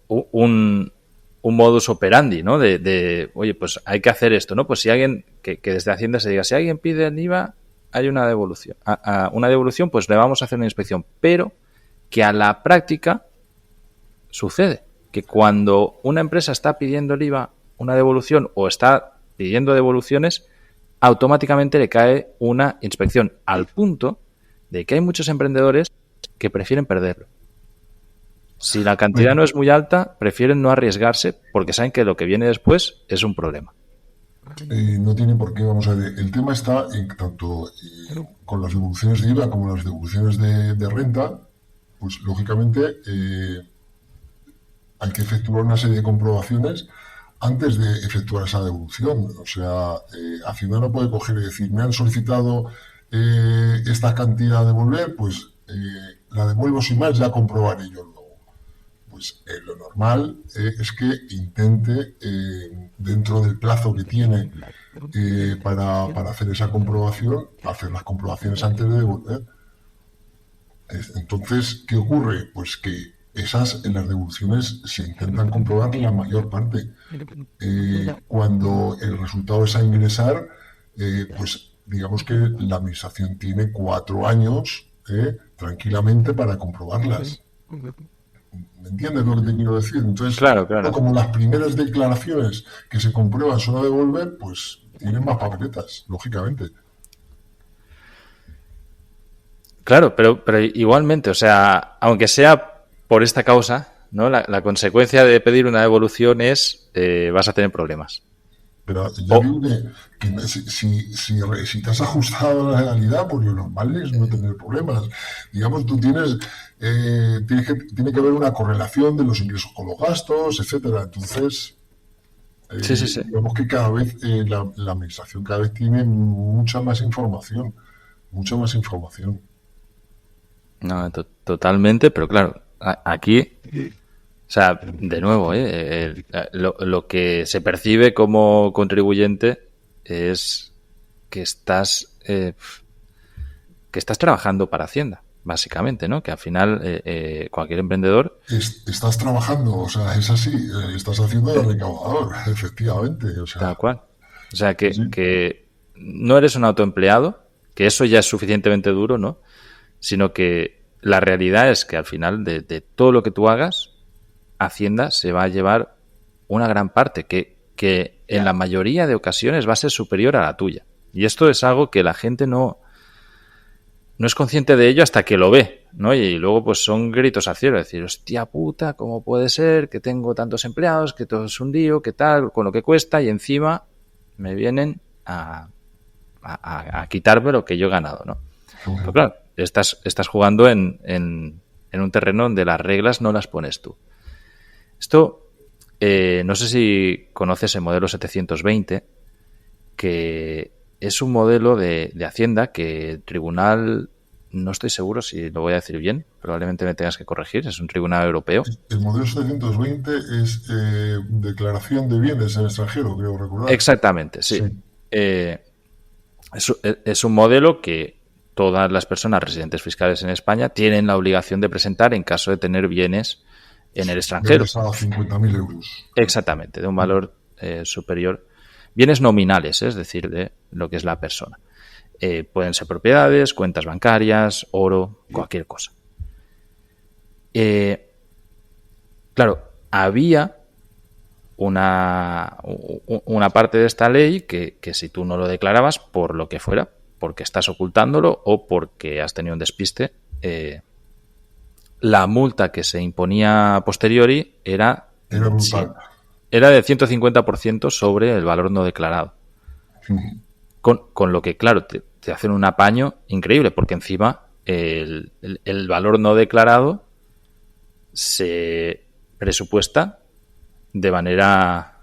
un modus operandi, ¿no? Oye, pues hay que hacer esto, ¿no? Pues si alguien, que desde Hacienda se diga, si alguien pide el IVA, hay una devolución. A una devolución, pues le vamos a hacer una inspección. Pero que a la práctica sucede que cuando una empresa está pidiendo el IVA, una devolución, o está pidiendo devoluciones, automáticamente le cae una inspección, al punto de que hay muchos emprendedores que prefieren perderlo. Si la cantidad no es muy alta, prefieren no arriesgarse porque saben que lo que viene después es un problema. No tiene por qué, vamos a ver, el tema está en tanto con las devoluciones de IVA como las devoluciones de renta, pues lógicamente hay que efectuar una serie de comprobaciones antes de efectuar esa devolución. O sea, Hacienda no puede coger y decir, me han solicitado esta cantidad de devolver, pues la devuelvo sin más, ya comprobaré yo luego. Pues lo normal es que intente, dentro del plazo que tiene para hacer esa comprobación, hacer las comprobaciones antes de devolver. Entonces, ¿qué ocurre? Pues que en las devoluciones se intentan comprobar la mayor parte. Cuando el resultado es a ingresar, pues digamos que la administración tiene 4 años tranquilamente para comprobarlas. ¿Me entiendes lo que te quiero decir? Entonces, claro. Como las primeras declaraciones que se comprueban son a devolver, pues tienen más papeletas, lógicamente. Claro, pero igualmente, o sea, aunque sea por esta causa, ¿no? La consecuencia de pedir una devolución es vas a tener problemas. Pero ya digo que si te has ajustado a la legalidad, pues lo normal es no tener problemas. Digamos, tú tiene que haber una correlación de los ingresos con los gastos, etcétera. Entonces, sí. digamos que cada vez la administración cada vez tiene mucha más información. No, totalmente, pero claro, aquí, o sea, de nuevo, lo que se percibe como contribuyente es que estás trabajando para Hacienda, básicamente, ¿no? Que al final cualquier emprendedor... Estás trabajando, o sea, es así, estás haciendo de recaudador, efectivamente. O sea, tal cual. O sea, que no eres un autoempleado, que eso ya es suficientemente duro, ¿no? Sino que la realidad es que al final de todo lo que tú hagas, Hacienda se va a llevar una gran parte que en la mayoría de ocasiones va a ser superior a la tuya. Y esto es algo que la gente no es consciente de ello hasta que lo ve, ¿no? Y luego pues son gritos al cielo, decir, hostia puta, ¿cómo puede ser que tengo tantos empleados, que todo es un lío, que tal, con lo que cuesta, y encima me vienen a quitarme lo que yo he ganado, ¿no? Pero claro, estás jugando en un terreno donde las reglas no las pones tú. Esto no sé si conoces el modelo 720, que es un modelo de Hacienda que el tribunal, no estoy seguro si lo voy a decir bien, probablemente me tengas que corregir, es un tribunal europeo. El modelo 720 es declaración de bienes en el extranjero, creo recordar. Exactamente, sí. Sí. Es un modelo que todas las personas residentes fiscales en España tienen la obligación de presentar en caso de tener bienes en el extranjero. Debes a 50.000 euros. Exactamente, de un valor superior. Bienes nominales, es decir, de lo que es la persona. Pueden ser propiedades, cuentas bancarias, oro, cualquier cosa. Claro, había una parte de esta ley que si tú no lo declarabas, por lo que fuera, porque estás ocultándolo o porque has tenido un despiste, la multa que se imponía a posteriori era brutal. Era del 150% sobre el valor no declarado. Con lo que, claro, te hacen un apaño increíble, porque encima el valor no declarado se presupuesta de manera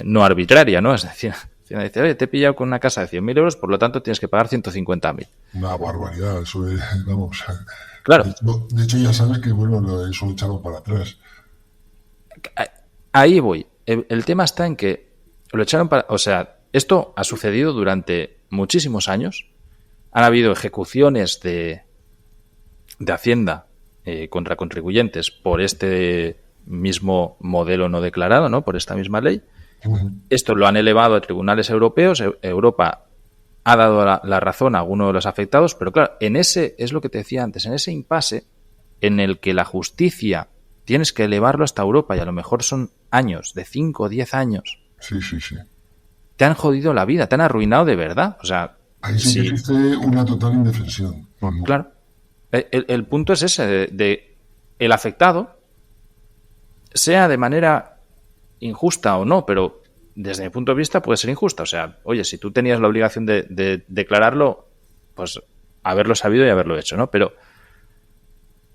no arbitraria, ¿no? Es decir, dice, oye, te he pillado con una casa de 100.000 euros, por lo tanto tienes que pagar 150.000. Una barbaridad, eso es, vamos. Claro. De hecho, ya sabes que, bueno, eso lo echaron para atrás. Ahí voy. El tema está en que lo echaron para... O sea, esto ha sucedido durante muchísimos años. Han habido ejecuciones de Hacienda contra contribuyentes por este mismo modelo no declarado, ¿no? Por esta misma ley. Esto lo han elevado a tribunales europeos. Europa ha dado la razón a algunos de los afectados, pero claro, en ese, es lo que te decía antes, en ese impasse en el que la justicia tienes que elevarlo hasta Europa y a lo mejor son años, de 5 o 10 años. Sí. Te han jodido la vida, te han arruinado de verdad. O sea, ahí sí que existe una total indefensión. Claro. El punto es ese, de el afectado, sea de manera injusta o no, pero desde mi punto de vista puede ser injusta. O sea, oye, si tú tenías la obligación de declararlo, pues haberlo sabido y haberlo hecho, ¿no? Pero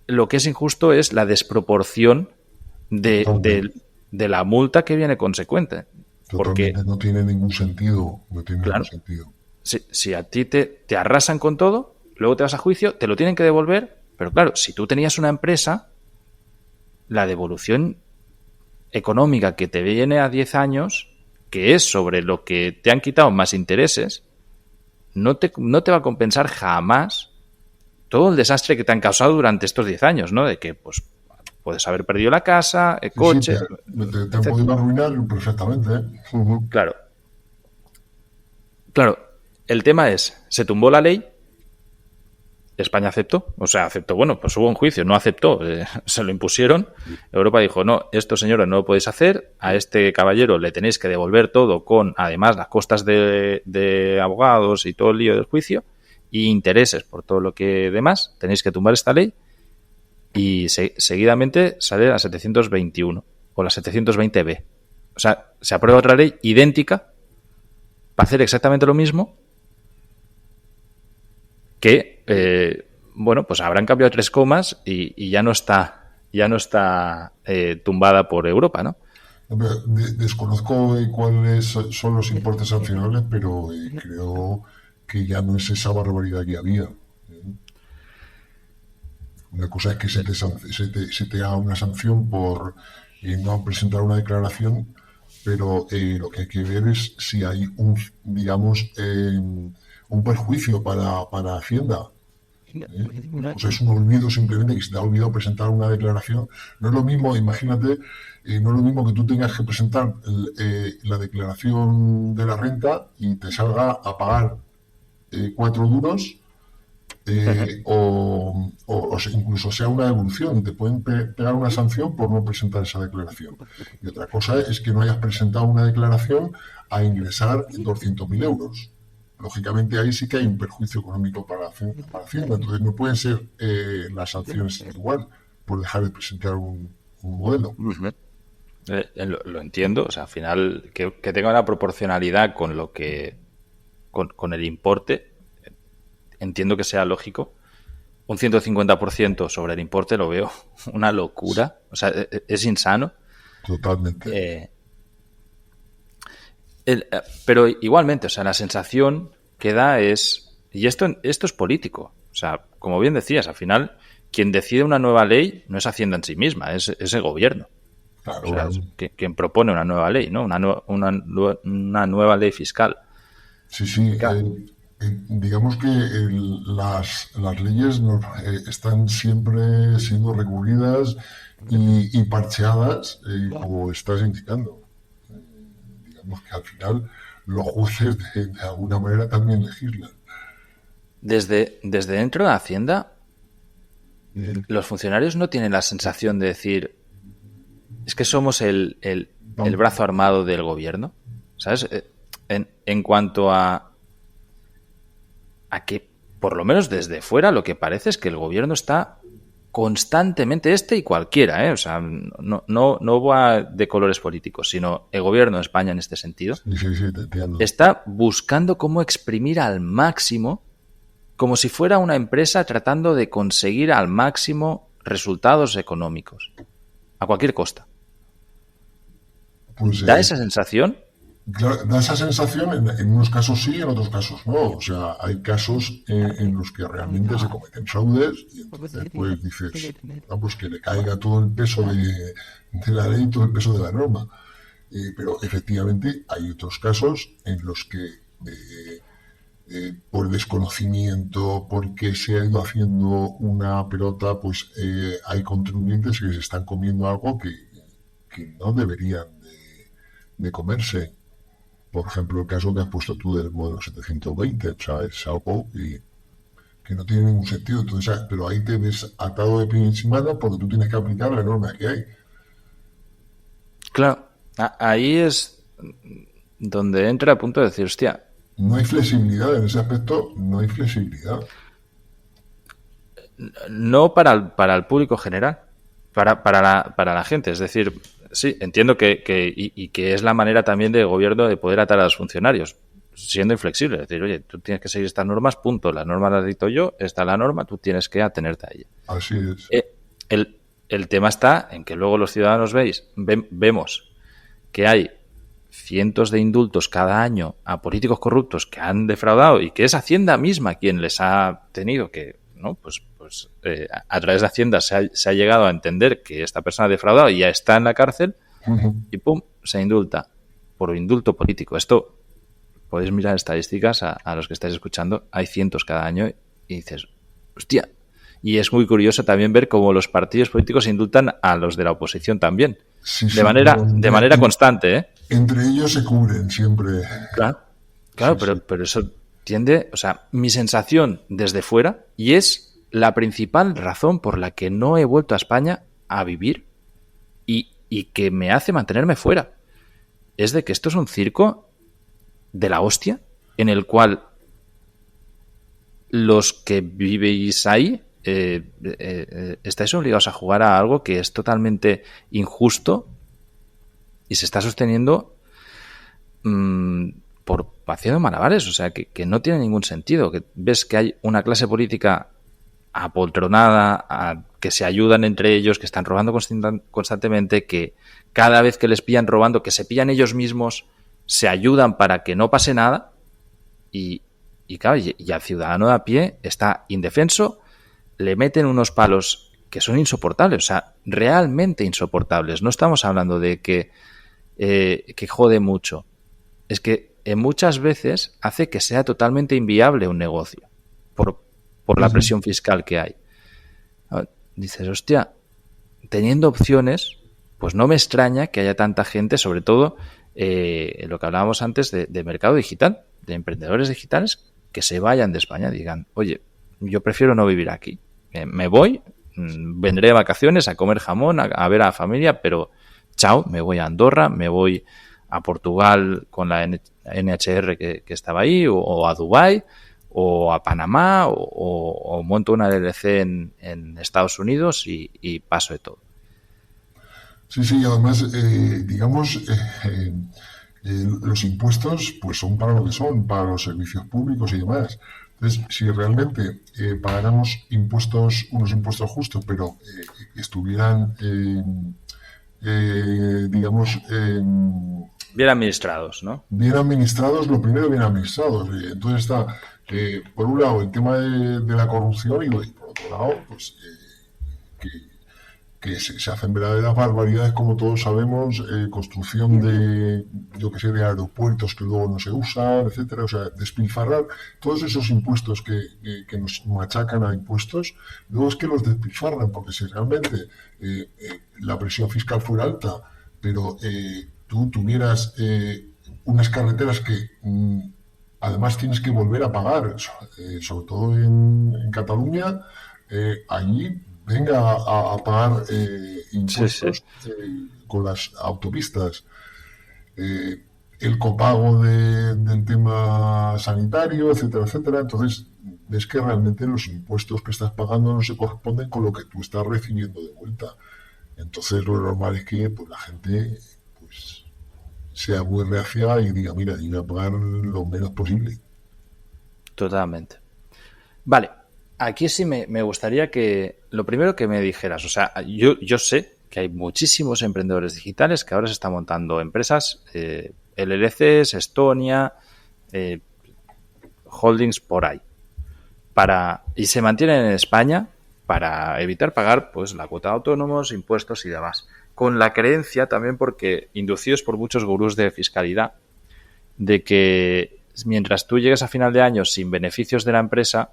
lo que es injusto es la desproporción de la multa que viene consecuente. Porque no tiene ningún sentido. Claro, ningún sentido. Si a ti te arrasan con todo, luego te vas a juicio, te lo tienen que devolver, pero claro, si tú tenías una empresa, la devolución económica que te viene a 10 años, que es sobre lo que te han quitado más intereses, no te va a compensar jamás todo el desastre que te han causado durante estos 10 años, ¿no? De que, pues, puedes haber perdido la casa, el coche... te han podido arruinar perfectamente, ¿eh? Claro. Claro, el tema es, se tumbó la ley, España aceptó, bueno, pues hubo un juicio, no aceptó, se lo impusieron, Europa dijo, no, esto señores no lo podéis hacer, a este caballero le tenéis que devolver todo con, además, las costas de abogados y todo el lío del juicio, y intereses por todo lo que demás, tenéis que tumbar esta ley, y seguidamente sale la 721 o la 720B. O sea, se aprueba otra ley idéntica para hacer exactamente lo mismo que, bueno, pues habrán cambiado 3 comas y ya no está tumbada por Europa, ¿no? Desconozco cuáles son los importes sancionables, pero creo que ya no es esa barbaridad que había. Una cosa es que se te haga una sanción por no presentar una declaración, pero lo que hay que ver es si hay un perjuicio para Hacienda. O sea, es un olvido simplemente que se te ha olvidado presentar una declaración. No es lo mismo, imagínate, no es lo mismo que tú tengas que presentar la declaración de la renta y te salga a pagar 4 duros. O incluso sea una devolución y te pueden pegar una sanción por no presentar esa declaración. Y otra cosa es que no hayas presentado una declaración a ingresar 200.000 euros. Lógicamente ahí sí que hay un perjuicio económico para Hacienda. Entonces no pueden ser las sanciones igual por dejar de presentar un modelo. Lo entiendo, o sea, al final que tenga una proporcionalidad con lo que con el importe. Entiendo que sea lógico. Un 150% sobre el importe lo veo una locura. O sea, es insano. totalmente. Pero igualmente, o sea, la sensación que da es... Y esto es político. O sea, como bien decías, al final, quien decide una nueva ley no es Hacienda en sí misma, es el gobierno. Claro, O sea, claro. es quien propone una nueva ley, ¿no? Una nueva ley fiscal. Sí, sí. Claro. Digamos que las leyes están siempre siendo recurridas y parcheadas, como estás indicando. Digamos que al final los jueces de alguna manera también legislan. Desde dentro de Hacienda, los funcionarios no tienen la sensación de decir, es que somos el brazo armado del gobierno, ¿sabes? En cuanto a que, por lo menos desde fuera, lo que parece es que el gobierno está constantemente, y cualquiera, o sea, no va de colores políticos, sino el gobierno de España en este sentido, Sí, sí, sí, te entiendo. está buscando cómo exprimir al máximo, como si fuera una empresa tratando de conseguir al máximo resultados económicos, a cualquier costa. Pues ¿Da esa sensación? claro, da esa sensación en unos casos sí, en otros casos no. O sea, hay casos en los que realmente se cometen fraudes y entonces pues dices, no, pues que le caiga todo el peso de la ley, todo el peso de la norma. Pero efectivamente hay otros casos en los que por desconocimiento, porque se ha ido haciendo una pelota, pues hay contribuyentes que se están comiendo algo que no deberían de comerse. Por ejemplo, el caso que has puesto tú del modelo 720, o sea, es algo que no tiene ningún sentido. Entonces, pero ahí te ves atado de pies y manos porque tú tienes que aplicar la norma que hay. Claro, ahí es donde entra el punto de decir, hostia, No hay flexibilidad en ese aspecto, no hay flexibilidad. no para el público general, para la gente. Es decir, sí, entiendo que es la manera también del gobierno de poder atar a los funcionarios, siendo inflexible. Es decir, oye, tú tienes que seguir estas normas, punto. Las normas las dicto yo, esta es la norma, tú tienes que atenerte a ella. Así es. El tema está en que luego los ciudadanos vemos que hay cientos de indultos cada año a políticos corruptos que han defraudado y que es Hacienda misma quien les ha tenido que, ¿no? Pues a través de Hacienda se ha llegado a entender que esta persona ha defraudado y ya está en la cárcel y ¡pum! Se indulta por indulto político. Esto podéis mirar estadísticas a los que estáis escuchando, hay cientos cada año y dices, hostia. Y es muy curioso también ver cómo los partidos políticos indultan a los de la oposición también. Sí, de sí, manera constante, ¿eh? Entre ellos se cubren siempre. Claro, Sí, sí. pero eso tiende, o sea, mi sensación desde fuera, y es la principal razón por la que no he vuelto a España a vivir y que me hace mantenerme fuera, es de que esto es un circo de la hostia en el cual los que vivéis ahí estáis obligados a jugar a algo que es totalmente injusto y se está sosteniendo por haciendo malabares, o sea, que no tiene ningún sentido, que ves que hay una clase política apoltronada, que se ayudan entre ellos, que están robando constantemente, que cada vez que les pillan robando, que se pillan ellos mismos, se ayudan para que no pase nada y claro, y al ciudadano de a pie está indefenso, le meten unos palos que son insoportables, o sea, realmente insoportables. No estamos hablando de que jode mucho. Es que muchas veces hace que sea totalmente inviable un negocio por la presión fiscal que hay. Dices, hostia, teniendo opciones, pues no me extraña que haya tanta gente, sobre todo lo que hablábamos antes de mercado digital, de emprendedores digitales, que se vayan de España, digan, oye, yo prefiero no vivir aquí. Me voy, vendré de vacaciones a comer jamón, a ver a la familia, pero chao, me voy a Andorra, me voy a Portugal con la NHR que estaba ahí, o a Dubái, o a Panamá, o monto una LLC en Estados Unidos y paso de todo. Sí, sí, además, digamos, los impuestos pues son para lo que son, para los servicios públicos y demás. Entonces, si realmente pagáramos unos impuestos justos, pero estuvieran digamos, Bien administrados, ¿no? bien administrados, lo primero bien administrados. Entonces está, por un lado, el tema de la corrupción y por otro lado, pues que, que se hacen verdaderas barbaridades, como todos sabemos, construcción de, yo que sé, de aeropuertos que luego no se usan, etcétera, o sea, despilfarrar todos esos impuestos que nos machacan a impuestos, luego es que los despilfarran, porque si realmente la presión fiscal fuera alta, pero tú tuvieras unas carreteras que además tienes que volver a pagar, sobre todo en Cataluña, allí venga a pagar impuestos con las autopistas, el copago del tema sanitario, etcétera, etcétera. Entonces, ves que realmente los impuestos que estás pagando no se corresponden con lo que tú estás recibiendo de vuelta. Entonces, lo normal es que pues, la gente pues, sea muy reacia y diga, mira, yo voy a pagar lo menos posible. Totalmente. Vale. Aquí sí me gustaría que lo primero que me dijeras, o sea, yo sé que hay muchísimos emprendedores digitales que ahora se están montando empresas, LLCs, Estonia, holdings por ahí, y se mantienen en España para evitar pagar pues la cuota de autónomos, impuestos y demás. Con la creencia también, porque inducidos por muchos gurús de fiscalidad, de que mientras tú llegues a final de año sin beneficios de la empresa,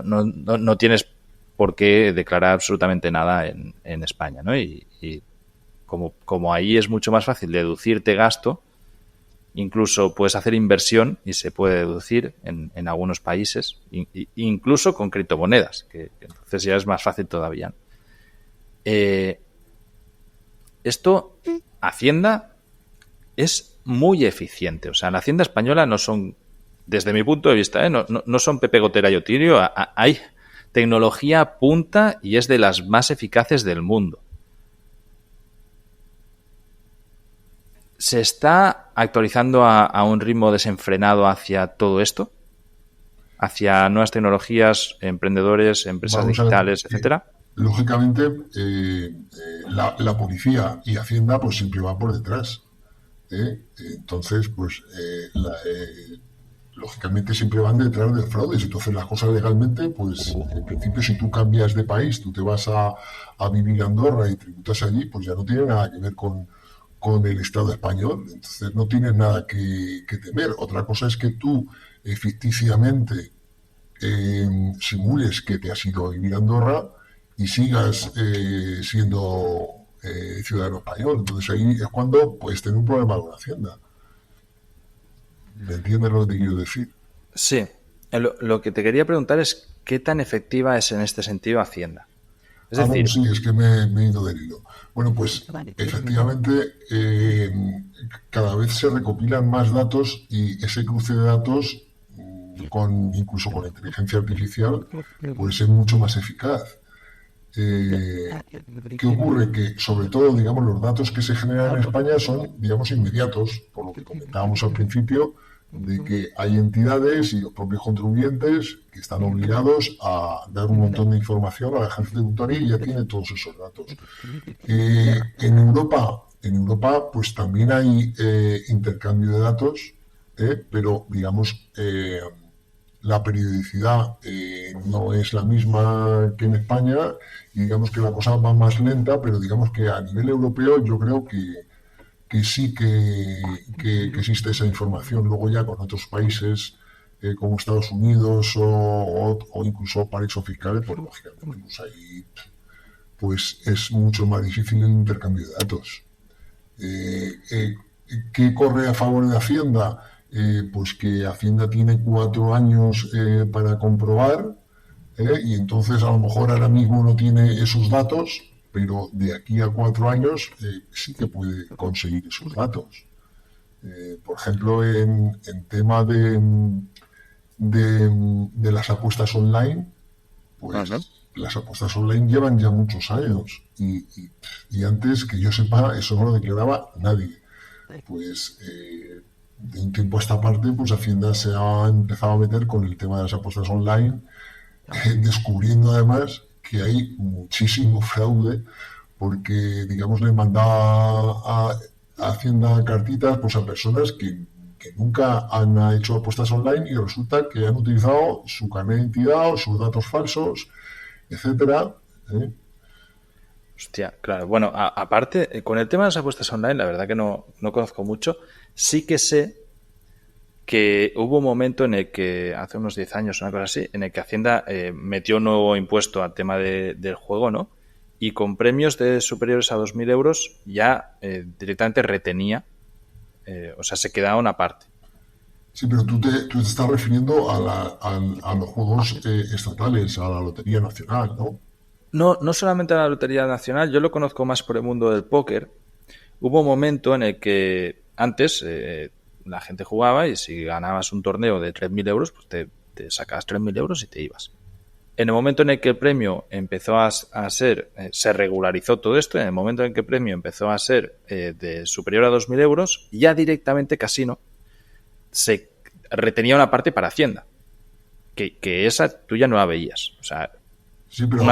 no tienes por qué declarar absolutamente nada en España, ¿no? Y como ahí es mucho más fácil deducirte gasto, incluso puedes hacer inversión y se puede deducir en algunos países, incluso con criptomonedas, que entonces ya es más fácil todavía. Esto, Hacienda es muy eficiente. O sea, la Hacienda española no son, desde mi punto de vista, no son Pepe Gotera y Otirio. Hay tecnología punta y es de las más eficaces del mundo. ¿Se está actualizando a un ritmo desenfrenado hacia todo esto? ¿Hacia nuevas tecnologías, emprendedores, empresas digitales, etcétera? Lógicamente, la policía y Hacienda pues siempre van por detrás. Entonces, pues lógicamente siempre van detrás de fraudes. Entonces las cosas legalmente, pues en principio si tú cambias de país, tú te vas a vivir a Andorra y tributas allí, pues ya no tiene nada que ver con el Estado español. Entonces no tienes nada que temer. Otra cosa es que tú ficticiamente simules que te has ido a vivir a Andorra y sigas siendo ciudadano español. Entonces ahí es cuando puedes tener un problema con Hacienda. ¿Me entiendes lo que te quiero decir? Sí. Lo que te quería preguntar es qué tan efectiva es en este sentido Hacienda. Es decir, bueno, sí, es que me he ido del hilo. Bueno, pues efectivamente cada vez se recopilan más datos y ese cruce de datos, incluso con la inteligencia artificial, puede ser mucho más eficaz. ¿Qué ocurre? Que sobre todo, digamos, los datos que se generan en España son, digamos, inmediatos, por lo que comentábamos al principio, de que hay entidades y los propios contribuyentes que están obligados a dar un montón de información a la agencia tributaria y ya tiene todos esos datos. En Europa, pues también hay intercambio de datos, pero digamos la periodicidad no es la misma que en España y digamos que la cosa va más lenta, pero digamos que a nivel europeo yo creo que sí que existe esa información. Luego ya con otros países como Estados Unidos o incluso paraísos fiscales, pues lógicamente pues ahí pues es mucho más difícil el intercambio de datos. ¿Qué corre a favor de Hacienda? Pues que Hacienda tiene 4 años para comprobar y entonces a lo mejor ahora mismo no tiene esos datos, pero de aquí a 4 años sí que puede conseguir esos datos. Por ejemplo, en tema de las apuestas online, pues las apuestas online llevan ya muchos años y antes, que yo sepa, eso no lo declaraba nadie. Pues de un tiempo a esta parte, pues Hacienda se ha empezado a meter con el tema de las apuestas online, descubriendo además que hay muchísimo fraude, porque, digamos, le mandaba a Hacienda cartitas pues a personas que nunca han hecho apuestas online y resulta que han utilizado su carnet de identidad o sus datos falsos, etcétera. Hostia, claro. Bueno, aparte, con el tema de las apuestas online, la verdad que no conozco mucho. Sí que sé que hubo un momento en el que, hace unos 10 años, una cosa así, en el que Hacienda metió un nuevo impuesto al tema del juego, ¿no? Y con premios de superiores a 2.000 euros ya directamente retenía, o sea, se quedaba una parte. Sí, pero tú te estás refiriendo a los juegos estatales, a la Lotería Nacional, ¿no? No solamente a la Lotería Nacional, yo lo conozco más por el mundo del póker. Hubo un momento en el que antes la gente jugaba y si ganabas un torneo de 3.000 euros, pues te sacabas 3.000 euros y te ibas. En el momento en el que el premio empezó a ser, se regularizó todo esto, en el momento en que el premio empezó a ser de superior a 2.000 euros, ya directamente Casino se retenía una parte para Hacienda, que esa tú ya no la veías. O sea, Sí, pero,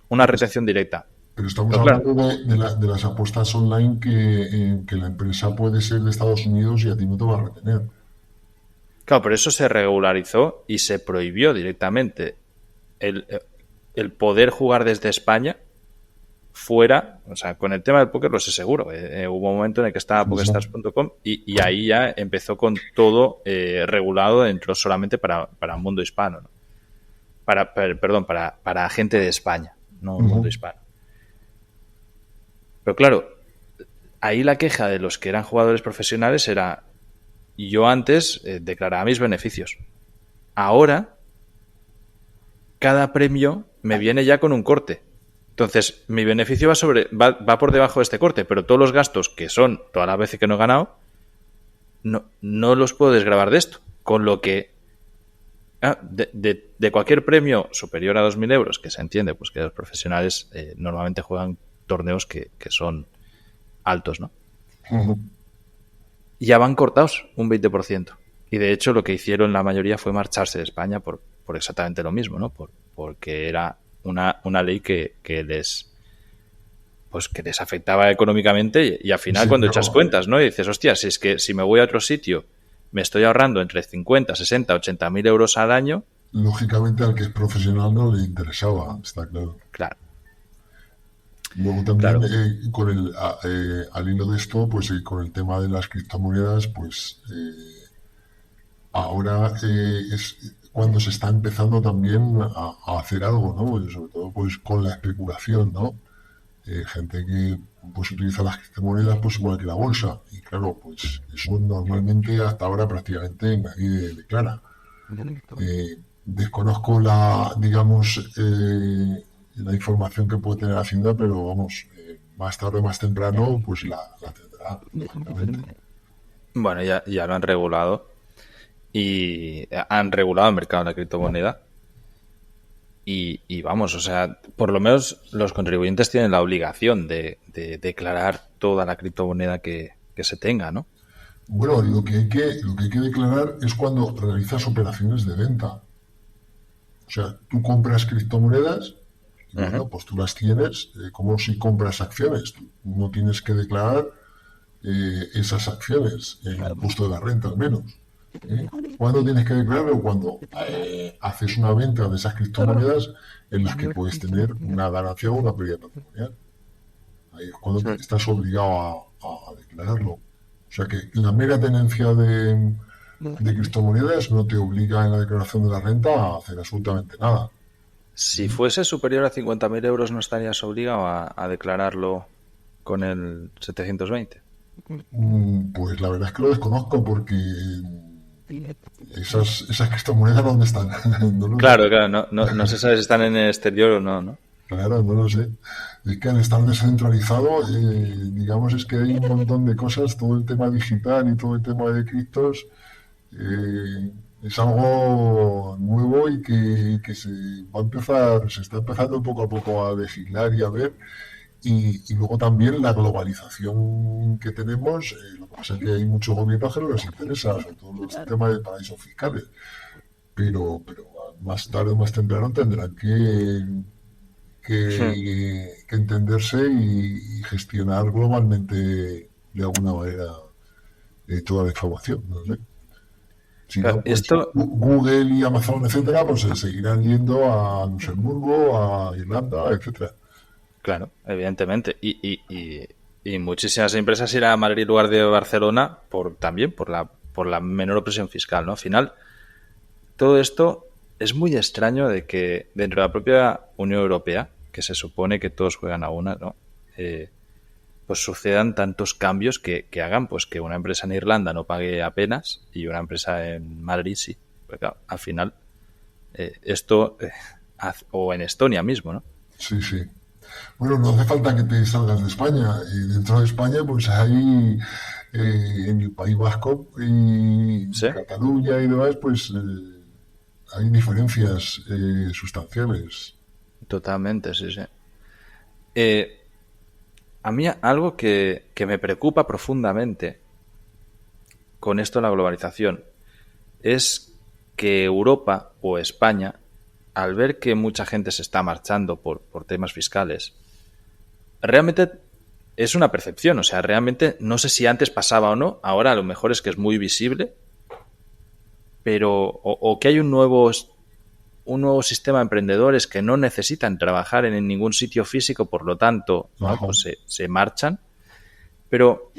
una retención directa. pero estamos Pero claro, hablando de las apuestas online que la empresa puede ser de Estados Unidos y a ti no te va a retener. claro, pero eso se regularizó y se prohibió directamente el, el poder jugar desde España fuera, o sea, con el tema del póker lo sé seguro. Hubo un momento en el que estaba PokerStars.com y ahí ya empezó con todo regulado dentro solamente para el mundo hispano, ¿no? Perdón, para gente de España, no el mundo hispano. Pero claro, ahí la queja de los que eran jugadores profesionales era: yo antes declaraba mis beneficios. Ahora, cada premio me viene ya con un corte. Entonces, mi beneficio va por debajo de este corte, pero todos los gastos, que son todas las veces que no he ganado, no los puedo desgravar de esto. Con lo que de cualquier premio superior a 2.000 euros, que se entiende pues que los profesionales normalmente juegan torneos que son altos, ¿no? Ya van cortados un 20%. Y de hecho lo que hicieron la mayoría fue marcharse de España por exactamente lo mismo, ¿no? Porque era una ley que les afectaba económicamente y al final Sí, cuando claro. echas cuentas, ¿no? Y dices, hostia, si es que si me voy a otro sitio me estoy ahorrando entre 50, 60, 80.000 euros al año. Lógicamente al que es profesional no le interesaba, está claro. Claro, Luego también claro. al hilo de esto, pues con el tema de las criptomonedas, pues ahora es cuando se está empezando también a hacer algo, ¿no? Y sobre todo pues con la especulación, ¿no? Gente que pues utiliza las criptomonedas pues igual que la bolsa. Y claro, pues eso normalmente hasta ahora prácticamente nadie declara. Desconozco la información que puede tener Hacienda, pero vamos, más tarde o más temprano, pues la tendrá, lógicamente. Bueno, ya lo han regulado y han regulado el mercado de la criptomoneda. Y vamos, o sea, por lo menos los contribuyentes tienen la obligación de declarar toda la criptomoneda que se tenga, ¿no? Bueno, lo que hay que declarar es cuando realizas operaciones de venta. O sea, tú compras criptomonedas y bueno, pues tú las tienes como si compras acciones. Tú no tienes que declarar esas acciones en el impuesto de la renta al menos. ¿Cuándo tienes que declararlo? Cuando haces una venta de esas criptomonedas en las que puedes tener una ganancia o una pérdida patrimonial. Ahí es cuando estás obligado a declararlo. O sea que la mera tenencia de criptomonedas no te obliga en la declaración de la renta a hacer absolutamente nada. Si fuese superior a 50.000 euros, ¿no estarías obligado a declararlo con el 720? Pues la verdad es que lo desconozco porque esas criptomonedas ¿dónde están? No lo sé. Claro, no se sabe si están en el exterior o no, ¿no? Claro, no lo sé. Es que al estar descentralizado, digamos, es que hay un montón de cosas, todo el tema digital y todo el tema de criptos, es algo nuevo y que se está empezando poco a poco a legislar y a ver. Y luego también la globalización que tenemos, lo que pasa es que hay muchos gobiernos que no les interesa, sobre todo el tema de paraísos fiscales. Pero más tarde o más temprano tendrán que entenderse y gestionar globalmente de alguna manera toda la información. No sé. Si no, Claro, pues esto, Google y Amazon, etcétera, pues se seguirán yendo a Luxemburgo, a Irlanda, etcétera. claro, evidentemente. Y muchísimas empresas irán a Madrid en lugar de Barcelona también por la menor presión fiscal, ¿no? Al final, todo esto es muy extraño de que dentro de la propia Unión Europea, que se supone que todos juegan a una, ¿no? Pues sucedan tantos cambios que hagan pues que una empresa en Irlanda no pague apenas y una empresa en Madrid sí. Porque, claro, al final, o en Estonia mismo, ¿no? Sí, sí. Bueno, no hace falta que te salgas de España. Y dentro de España, pues hay en el País Vasco y Sí, Cataluña y demás, pues hay diferencias sustanciales. totalmente, sí, sí. Eh, a mí algo que me preocupa profundamente con esto de la globalización es que Europa o España, al ver que mucha gente se está marchando por temas fiscales, realmente es una percepción. O sea, realmente no sé si antes pasaba o no, ahora a lo mejor es que es muy visible, pero o que hay un nuevo sistema de emprendedores que no necesitan trabajar en ningún sitio físico, por lo tanto, ¿no? Ajá. Pues se marchan, pero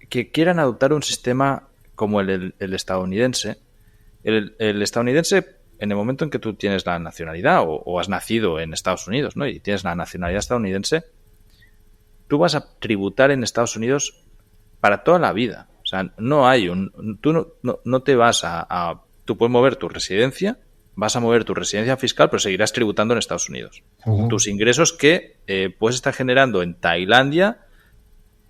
que quieran adoptar un sistema como el estadounidense. El estadounidense, en el momento en que tú tienes la nacionalidad o has nacido en Estados Unidos, ¿no? Y tienes la nacionalidad estadounidense, tú vas a tributar en Estados Unidos para toda la vida. O sea, no hay tú no te vas tú puedes mover tu residencia, vas a mover tu residencia fiscal, pero seguirás tributando en Estados Unidos. Ujú. Tus ingresos que puedes estar generando en Tailandia,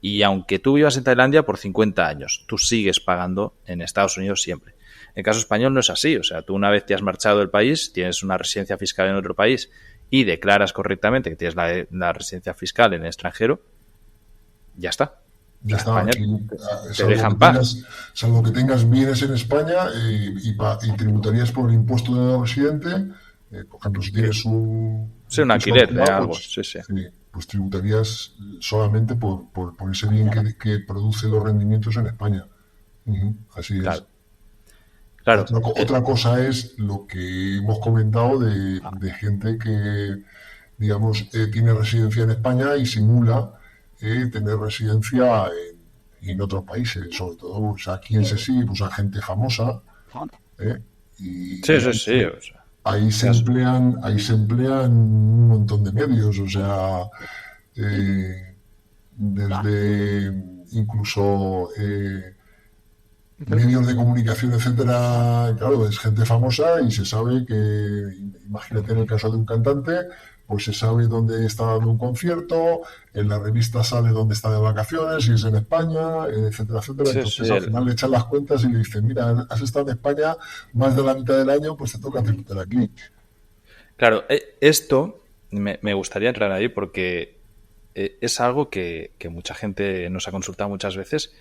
y aunque tú vivas en Tailandia por 50 años, tú sigues pagando en Estados Unidos siempre. En el caso español no es así. O sea, tú una vez te has marchado del país, tienes una residencia fiscal en otro país y declaras correctamente que tienes la residencia fiscal en el extranjero, ya está. O Ya sea, está, España aquí, te deja en paz. salvo que tengas bienes en España y tributarías por el impuesto de no residente, por ejemplo, si tienes Sí, un un piso alquiler de alquilado, algo. pues, Sí, sí. pues tributarías solamente por ese bien que produce los rendimientos en España. Ujú, así es. Claro. Claro. Otra cosa es lo que hemos comentado de gente que, digamos, tiene residencia en España y simula tener residencia en otros países, sobre todo pues, aquí en Sesi, pues a gente famosa, ¿eh? Sí, Y sí, sí. O sea, ahí se emplean un montón de medios, o sea, eh, desde incluso medios de comunicación, etcétera, claro, es gente famosa y se sabe que, imagínate en el caso de un cantante, pues se sabe dónde está dando un concierto, en la revista sale dónde está de vacaciones, si es en España, etcétera, etcétera. sí, sí. Entonces al final le echan las cuentas y le dicen, mira, has estado en España más de la mitad del año, pues te toca tributar aquí. Claro, esto me gustaría entrar ahí porque es algo que mucha gente nos ha consultado muchas veces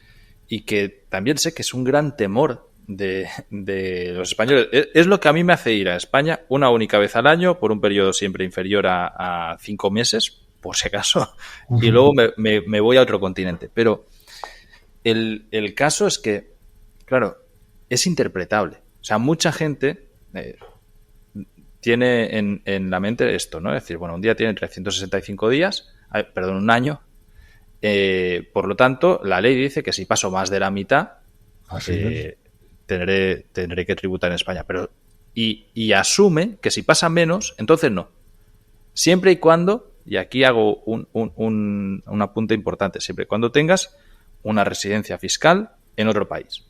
y que también sé que es un gran temor de los españoles. Es lo que a mí me hace ir a España una única vez al año por un periodo siempre inferior a 5 meses, por si acaso, y Ujú. luego me voy a otro continente. Pero el caso es que, claro, es interpretable. O sea, mucha gente tiene en la mente esto, ¿no? Es decir, bueno, un día tiene 365 días, perdón, un año. Por lo tanto, la ley dice que si paso más de la mitad, Así es. eh, tendré que tributar en España. Y asume que si pasa menos, entonces no. Siempre y cuando, y aquí hago un apunte importante, siempre y cuando tengas una residencia fiscal en otro país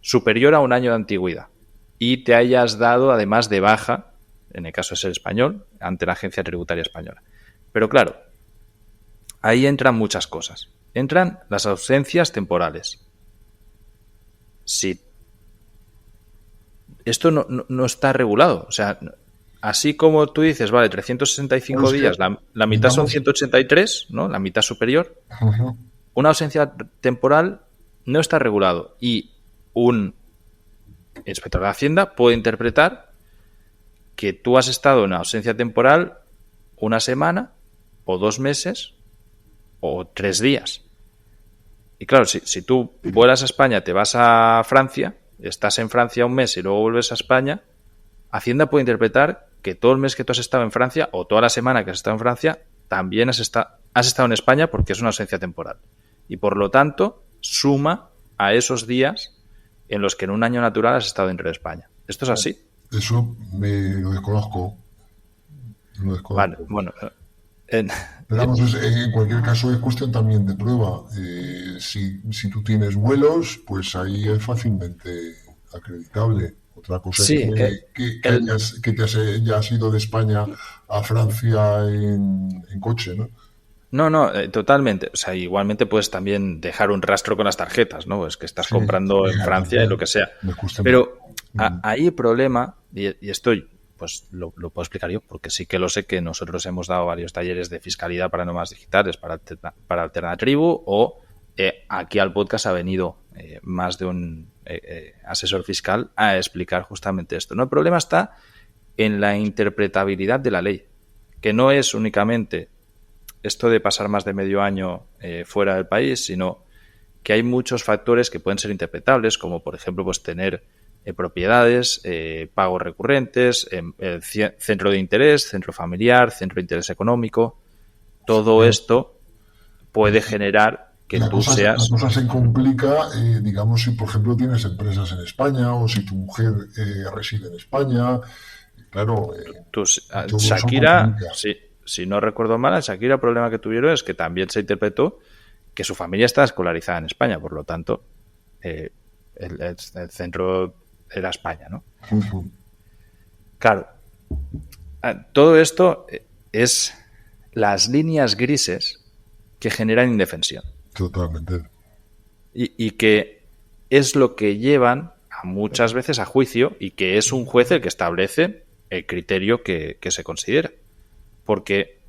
superior a un año de antigüedad y te hayas dado además de baja, en el caso de ser español, ante la Agencia Tributaria Española. Pero claro, ahí entran muchas cosas. Entran las ausencias temporales. Si esto no está regulado, o sea, así como tú dices, vale, Pero 365 es que, días, la mitad son digamos, 183, ¿no? La mitad superior. ujú, Una ausencia temporal no está regulado y un inspector de Hacienda puede interpretar que tú has estado en ausencia temporal una semana o 2 meses o 3 días. Y claro, si tú vuelas a España, te vas a Francia, estás en Francia un mes y luego vuelves a España, Hacienda puede interpretar que todo el mes que tú has estado en Francia o toda la semana que has estado en Francia también has estado en España porque es una ausencia temporal. Y por lo tanto, suma a esos días en los que en un año natural has estado dentro de España. ¿Esto es así? Eso lo desconozco. Vale, bueno. Pero vamos, en cualquier caso es cuestión también de prueba. Si tú tienes vuelos, pues ahí es fácilmente acreditable. Otra cosa sí, es que te hayas ido de España a Francia en coche, ¿no? No, totalmente. O sea, igualmente puedes también dejar un rastro con las tarjetas, ¿no? Es que estás comprando en Francia y lo que sea. Pero ahí el problema, y esto pues lo puedo explicar yo, porque sí que lo sé, que nosotros hemos dado varios talleres de fiscalidad para nómadas digitales, para Alternatribu, o aquí al podcast ha venido más de un asesor fiscal a explicar justamente esto, ¿no? El problema está en la interpretabilidad de la ley, que no es únicamente esto de pasar más de medio año fuera del país, sino que hay muchos factores que pueden ser interpretables, como por ejemplo pues tener propiedades, pagos recurrentes, centro de interés, centro familiar, centro de interés económico. Todo esto puede generar que tú seas... La cosa se complica, digamos, si por ejemplo tienes empresas en España o si tu mujer reside en España. Claro, Shakira, si no recuerdo mal, Shakira el problema que tuvieron es que también se interpretó que su familia está escolarizada en España, por lo tanto, el centro era España, ¿no? Claro, todo esto es las líneas grises que generan indefensión. Totalmente. Y que es lo que llevan a muchas veces a juicio, y que es un juez el que establece el criterio que se considera. Porque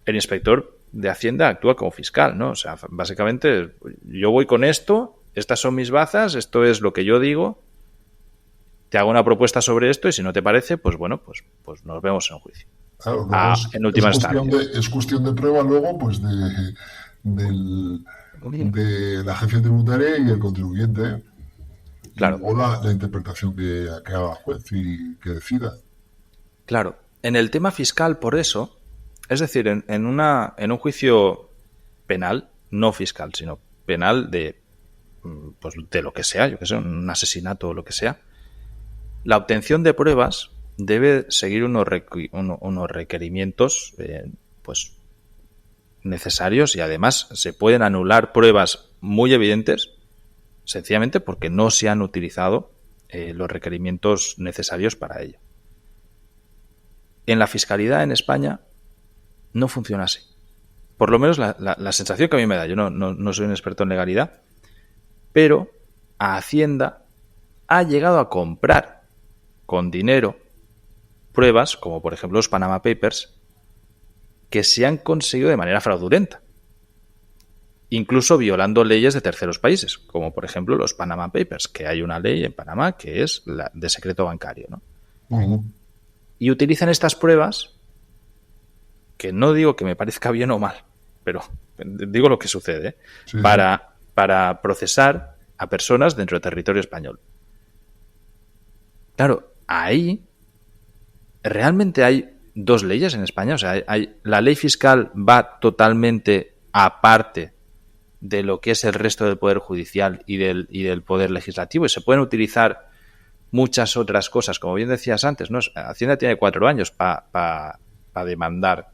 el inspector de Hacienda actúa como fiscal, ¿no? O sea, básicamente yo voy con esto, estas son mis bazas, esto es lo que yo digo, te hago una propuesta sobre esto y si no te parece, pues bueno, pues nos vemos en un juicio. Claro, en última instancia. Es cuestión de prueba luego, pues de la agencia tributaria y el contribuyente. Claro. O la interpretación que haga el juez y que decida. Claro. En el tema fiscal, por eso, es decir, en un juicio penal, no fiscal, sino penal de lo que sea, yo que sé, un asesinato o lo que sea, la obtención de pruebas debe seguir unos requerimientos pues necesarios, y además se pueden anular pruebas muy evidentes sencillamente porque no se han utilizado los requerimientos necesarios para ello. En la fiscalidad en España no funciona así. Por lo menos la sensación que a mí me da. Yo no soy un experto en legalidad, pero a Hacienda ha llegado a comprar con dinero pruebas, como por ejemplo los Panama Papers, que se han conseguido de manera fraudulenta, incluso violando leyes de terceros países, como por ejemplo los Panama Papers, que hay una ley en Panamá que es la de secreto bancario, ¿no? Uh-huh. Y utilizan estas pruebas, que no digo que me parezca bien o mal, pero digo lo que sucede, ¿eh? Sí. Para procesar a personas dentro del territorio español. Claro, ahí realmente hay dos leyes en España. O sea, la ley fiscal va totalmente aparte de lo que es el resto del Poder Judicial y del Poder Legislativo, y se pueden utilizar muchas otras cosas. Como bien decías antes, ¿no? Hacienda tiene 4 años para demandar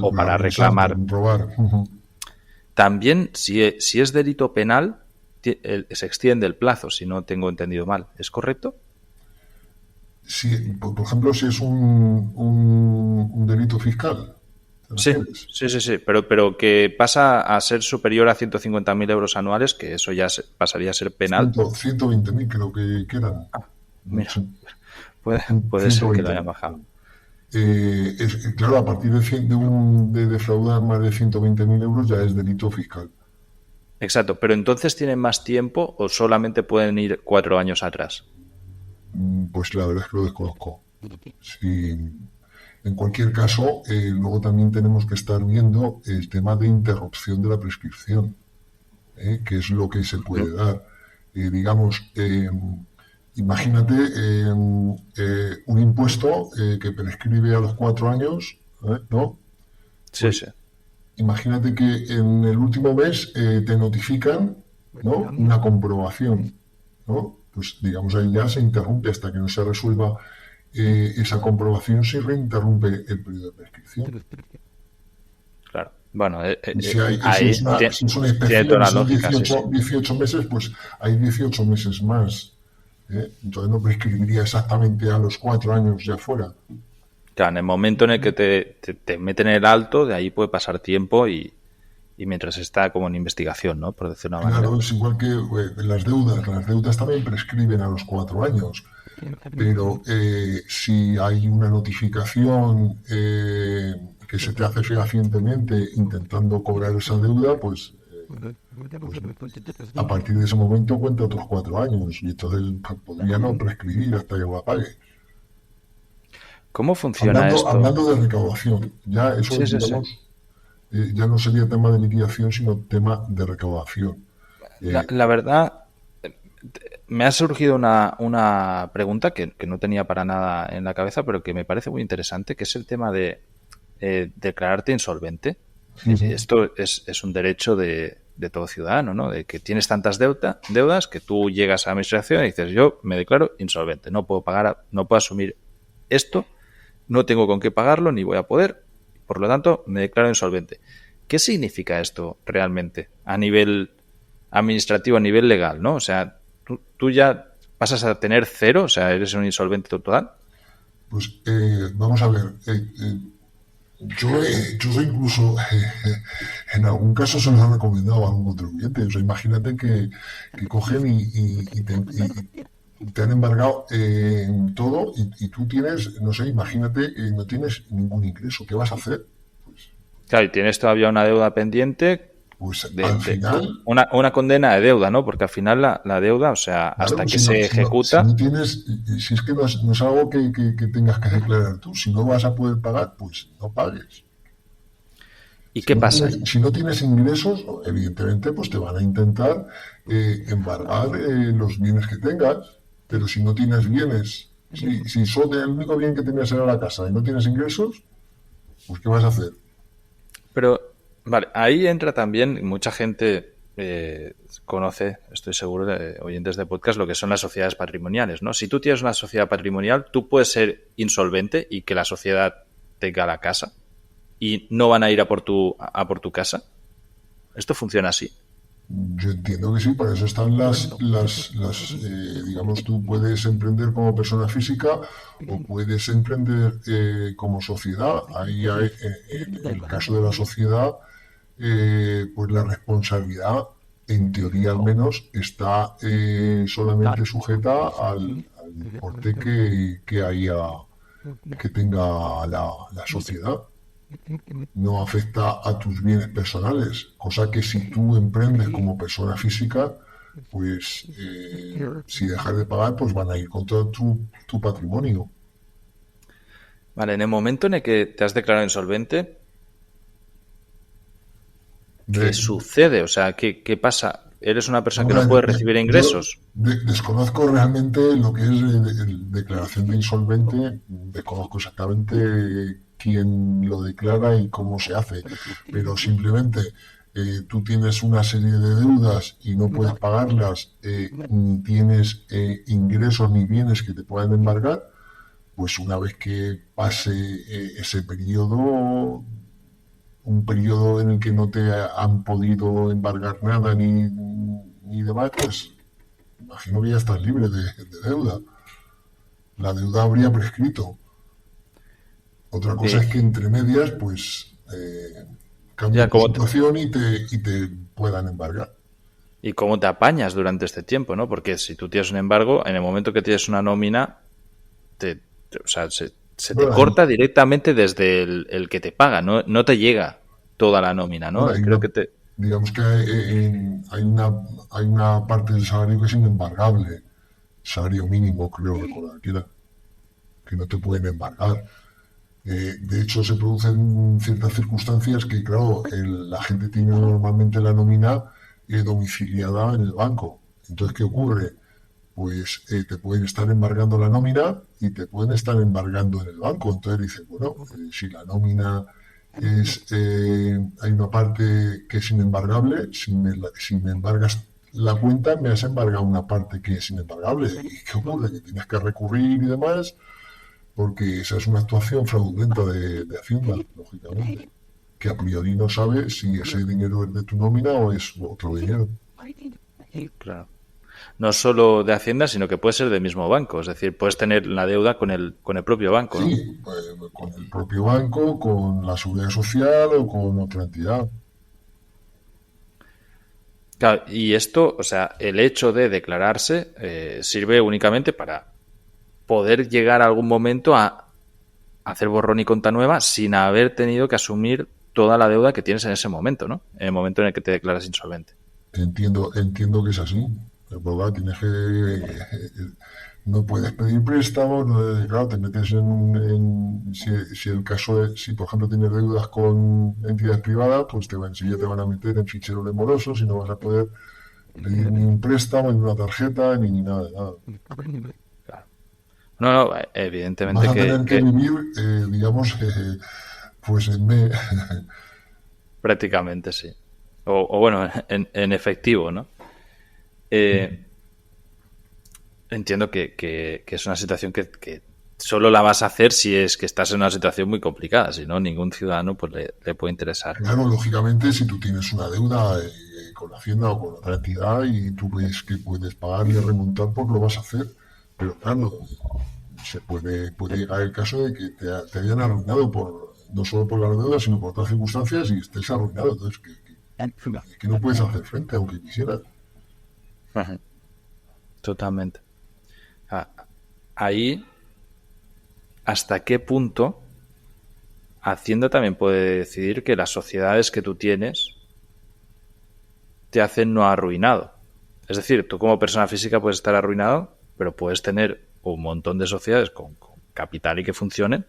o para reclamar. Uh-huh. También, si es delito penal, se extiende el plazo, si no tengo entendido mal. ¿Es correcto? Sí, por ejemplo, si es un delito fiscal. Sí, pero que pasa a ser superior a 150.000 euros anuales, que eso ya pasaría a ser penal. 120.000 creo que eran. Mira, puede ser que lo hayan bajado. Claro, a partir de defraudar más de 120.000 euros ya es delito fiscal. Exacto, pero entonces ¿tienen más tiempo o solamente pueden ir 4 años atrás? Pues la verdad es que lo desconozco. Sí. En cualquier caso, luego también tenemos que estar viendo el tema de interrupción de la prescripción, que es lo que se puede dar. Digamos, imagínate un impuesto que prescribe a los 4 años, ¿no? Sí, sí. Imagínate que en el último mes te notifican, ¿no?, una comprobación, ¿no? Pues digamos ahí ya se interrumpe hasta que no se resuelva esa comprobación, se reinterrumpe el periodo de prescripción. Claro. Bueno, Y si ahí es una tiene toda inspección, la son lógica, sí, sí. 18 meses, pues hay 18 meses más. Entonces no prescribiría exactamente a los 4 años ya fuera. Claro, en el momento en el que te meten el alto, de ahí puede pasar tiempo y mientras está como en investigación, ¿no? Por decirlo de una Claro, manera. es igual que las deudas también prescriben a los 4 años, pero si hay una notificación que se te hace fehacientemente intentando cobrar esa deuda, pues a partir de ese momento cuenta otros 4 años y entonces podría no prescribir hasta que la pague. ¿Cómo funciona esto? Hablando de recaudación, ya eso, Sí, sí, sí. digamos, ya no sería tema de liquidación, sino tema de recaudación. La verdad, me ha surgido una pregunta que no tenía para nada en la cabeza, pero que me parece muy interesante, que es el tema de declararte insolvente. Esto es un derecho de todo ciudadano, ¿no? De que tienes tantas deudas que tú llegas a la administración y dices, yo me declaro insolvente, no puedo pagar, no puedo asumir esto, no tengo con qué pagarlo, ni voy a poder, por lo tanto, me declaro insolvente. ¿Qué significa esto realmente a nivel administrativo, a nivel legal, ¿no? O sea, tú ya pasas a tener cero, o sea, eres un insolvente total. Pues vamos a ver, yo incluso en algún caso se los he recomendado a algún contribuyente. O sea, imagínate que cogen y te han embargado todo y tú tienes, no sé, imagínate que no tienes ningún ingreso. ¿Qué vas a hacer? Claro, y tienes todavía una deuda pendiente, Pues al final, una condena de deuda, ¿no? Porque al final la deuda, o sea, hasta claro, que si no, se ejecuta. si no tienes, si es que no es algo que tengas que declarar tú, si no vas a poder pagar, pues no pagues. ¿Y qué pasa ahí? Si no tienes ingresos, evidentemente, pues te van a intentar embargar los bienes que tengas, pero si no tienes bienes, si solo el único bien que tenías era la casa y no tienes ingresos, pues ¿qué vas a hacer? Pero, vale, ahí entra también, mucha gente conoce, estoy seguro, de oyentes de podcast, lo que son las sociedades patrimoniales, ¿no? Si tú tienes una sociedad patrimonial, tú puedes ser insolvente y que la sociedad tenga la casa y no van a ir a por tu casa. ¿Esto funciona así? Yo entiendo que sí, para eso están digamos, tú puedes emprender como persona física o puedes emprender como sociedad. Ahí hay, en el caso de la sociedad, pues la responsabilidad, en teoría al menos, está solamente sujeta al importe que tenga la sociedad. No afecta a tus bienes personales, cosa que si tú emprendes como persona física, pues si dejas de pagar, pues van a ir contra tu patrimonio. Vale, en el momento en el que te has declarado insolvente, ¿qué De, sucede? O sea, ¿qué pasa? ¿Eres una persona que Vamos a no ver, puede recibir yo ingresos? desconozco realmente lo que es declaración de insolvente, desconozco exactamente quién lo declara y cómo se hace, pero simplemente tú tienes una serie de deudas y no puedes pagarlas, ni tienes ingresos ni bienes que te puedan embargar, pues una vez que pase ese periodo, un periodo en el que no te han podido embargar nada ni demás, pues imagino que ya estás libre de deuda. La deuda habría prescrito. Otra cosa es que entre medias, pues cambie Ya, tu situación y te puedan embargar. ¿y cómo te apañas durante este tiempo, no? Porque si tú tienes un embargo, en el momento que tienes una nómina, o sea, se te Bueno, corta directamente desde el que te paga, no te llega toda la nómina, ¿no? Creo que digamos que hay una parte del salario que es De hecho, se producen ciertas circunstancias que, claro, la gente tiene normalmente la nómina domiciliada en el banco. Entonces, ¿qué ocurre? Pues te pueden estar embargando la nómina y te pueden estar embargando en el banco. Entonces dices, bueno, si la nómina hay una parte que es inembargable, si me embargas la cuenta, me has embargado una parte que es inembargable. ¿Y qué ocurre? Que tienes que recurrir y demás, porque esa es una actuación fraudulenta de Hacienda, lógicamente, que a priori no sabe si ese dinero es de tu nómina o es otro dinero. Claro. No solo de Hacienda, sino que puede ser del mismo banco. Es decir, puedes tener la deuda con el propio banco, ¿no? Sí, con el propio banco, con la seguridad social o con otra entidad. Claro, y esto, o sea, el hecho de declararse sirve únicamente para poder llegar a algún momento a hacer borrón y cuenta nueva sin haber tenido que asumir toda la deuda que tienes en ese momento, ¿no? En el momento en el que te declaras insolvente. Entiendo que es así. ¿Verdad? Tienes que. No puedes pedir préstamos, no, claro, te metes si el caso es, si por ejemplo tienes deudas con entidades privadas, pues enseguida te van a meter en fichero de morosos y no vas a poder pedir ni un préstamo, ni una tarjeta, ni nada de nada. Claro. No, Vas evidentemente a tener que que vivir, digamos, pues en me. prácticamente sí. O bueno, en efectivo, ¿no? Eh, entiendo que es una situación que solo la vas a hacer si es que estás en una situación muy complicada. Si no, ningún ciudadano pues le puede interesar. Claro, lógicamente, si tú tienes una deuda con Hacienda o con otra entidad y tú ves que puedes pagar y remontar, pues lo vas a hacer. Pero claro, puede llegar el caso de que te hayan arruinado no solo por la deuda, sino por otras circunstancias y estés arruinado. Entonces, que no puedes hacer frente, aunque quisieras. Ajá. Totalmente. Ah, ahí, ¿hasta qué punto Hacienda también puede decidir que las sociedades que tú tienes te hacen no arruinado? Es decir, tú como persona física puedes estar arruinado, pero puedes tener un montón de sociedades con capital y que funcionen.